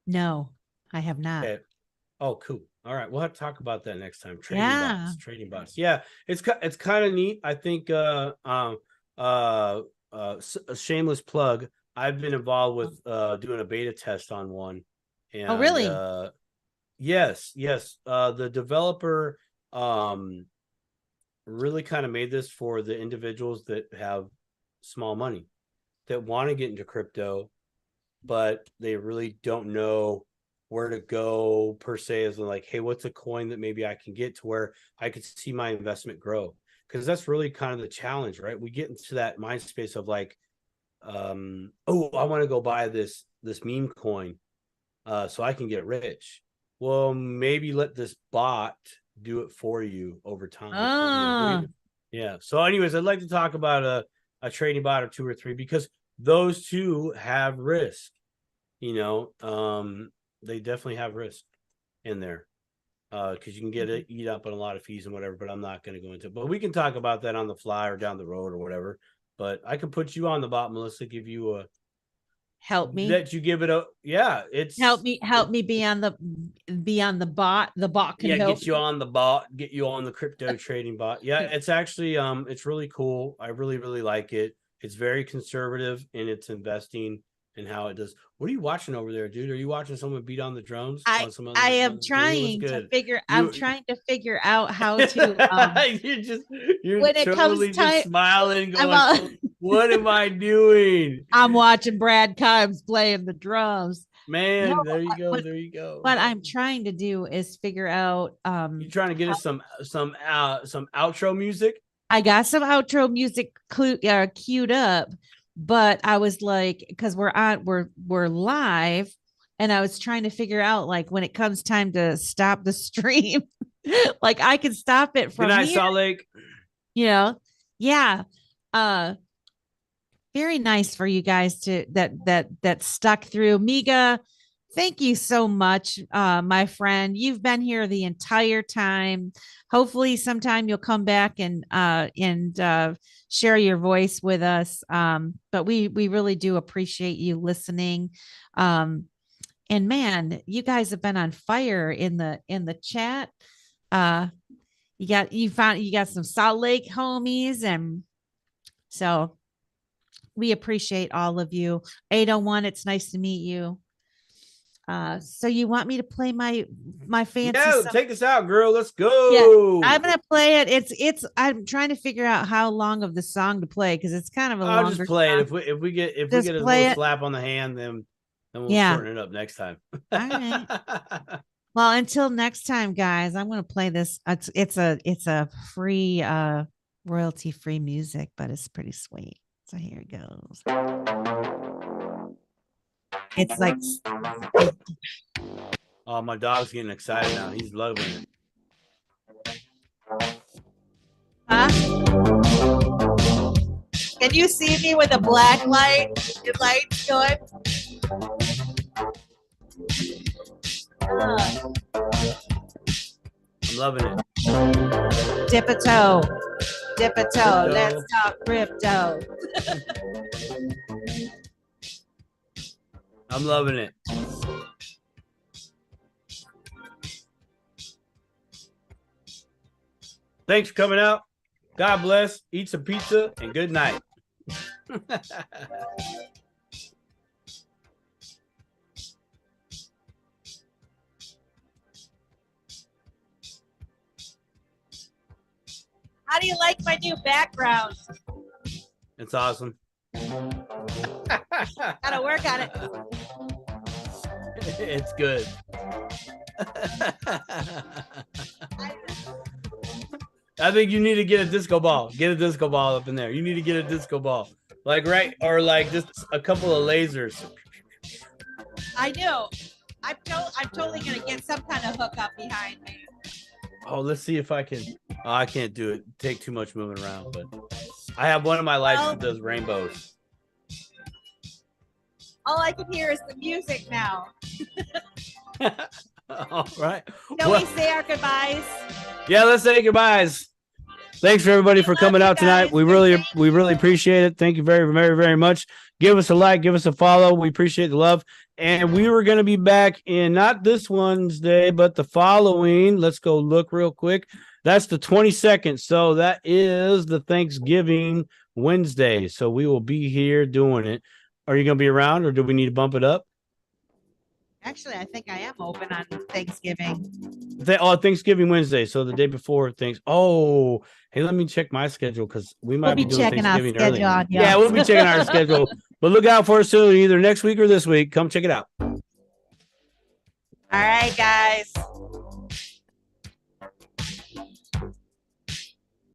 No, I have not. Okay. Oh, cool. All right, we'll have to talk about that next time. Trading bots. Yeah, it's kind of neat. I think a shameless plug. I've been involved with doing a beta test on one. And, oh, really? Yes. The developer really kind of made this for the individuals that have small money, that want to get into crypto, but they really don't know where to go per se, as like, hey, what's a coin that maybe I can get to where I could see my investment grow? Because that's really kind of the challenge, right? We get into that mind space of like, I want to go buy this meme coin so I can get rich. Well, maybe let this bot do it for you over time. Yeah. So anyways, I'd like to talk about a trading bot or two or three, because those two have risk. They definitely have risk in there, because you can get it eat up on a lot of fees and whatever, but I'm not going to go into it. But we can talk about that on the fly or down the road or whatever. But I can put you on the bot, Melissa, give you a help me. That you give it a it's help me be on the bot. The bot can help get you on the bot, get you on the crypto trading bot. Yeah, it's actually it's really cool. I really like it. It's very conservative in its investing and how it does. What are you watching over there, dude? Are you watching someone beat on the drums? On some other, I am dude, what's trying to good? figure. I'm trying to figure out how to. You're when it comes totally time- just smiling, I'm going, "What am I doing?" I'm watching Brad Kimes playing the drums. Man, No, there you go. what- There you go. What I'm trying to do is figure out. You trying to get us some outro music? I got some outro music queued up, but I was like, because we're live, and I was trying to figure out like when it comes time to stop the stream, like I can stop it Good from night, here, Salt Lake. yeah. Very nice for you guys to that stuck through. Miga, thank you so much, my friend. You've been here the entire time. Hopefully sometime you'll come back and share your voice with us. But we really do appreciate you listening. And man, you guys have been on fire in the chat. You got some Salt Lake homies, and so we appreciate all of you. 801, it's nice to meet you. So you want me to play my fancy No, song? take us out, girl. Let's go. Yeah, I'm gonna play it. It's I'm trying to figure out how long of the song to play because it's kind of a I'll longer just play song. it. If we get a Just little play it. slap on the hand, then we'll Yeah. shorten it up next time. All right. Well, until next time, guys, I'm gonna play this. It's a free royalty free music, but it's pretty sweet. So here it goes. It's like Oh, my dog's getting excited now. He's loving it. huh? Can you see me with a black light? The light's going. I'm loving it. Dip a toe. Dip a toe. Dip a toe. Let's talk crypto. I'm loving it. Thanks for coming out. God bless. Eat some pizza and good night. How do you like my new background? It's awesome. Gotta work on it. It's good. I think you need to get a disco ball. Get a disco ball up in there. You need to get a disco ball. Like or like just a couple of lasers. I know. I'm totally gonna get some kind of hookup behind me. Oh, let's see if I can. Oh, I can't do it. Take too much moving around, but I have one of my lights that does rainbows. All I can hear is the music now. All right. Shall Well, we say our goodbyes? yeah, let's say goodbyes. Thanks for everybody for coming out tonight. We really appreciate it. Thank you very, very, very much. Give us a like, give us a follow. We appreciate the love. And we were going to be back in not this Wednesday, but the following. Let's go look real quick. That's the 22nd. So that is the Thanksgiving Wednesday. So we will be here doing it. Are you going to be around, or do we need to bump it up? Actually, I think I am open on Thanksgiving. Thanksgiving Wednesday. So the day before things. Oh, hey, let me check my schedule because we might We'll be doing checking our Thanksgiving early. schedule on you. Yeah, we'll be checking our schedule. But look out for us soon, either next week or this week. Come check it out. All right, guys.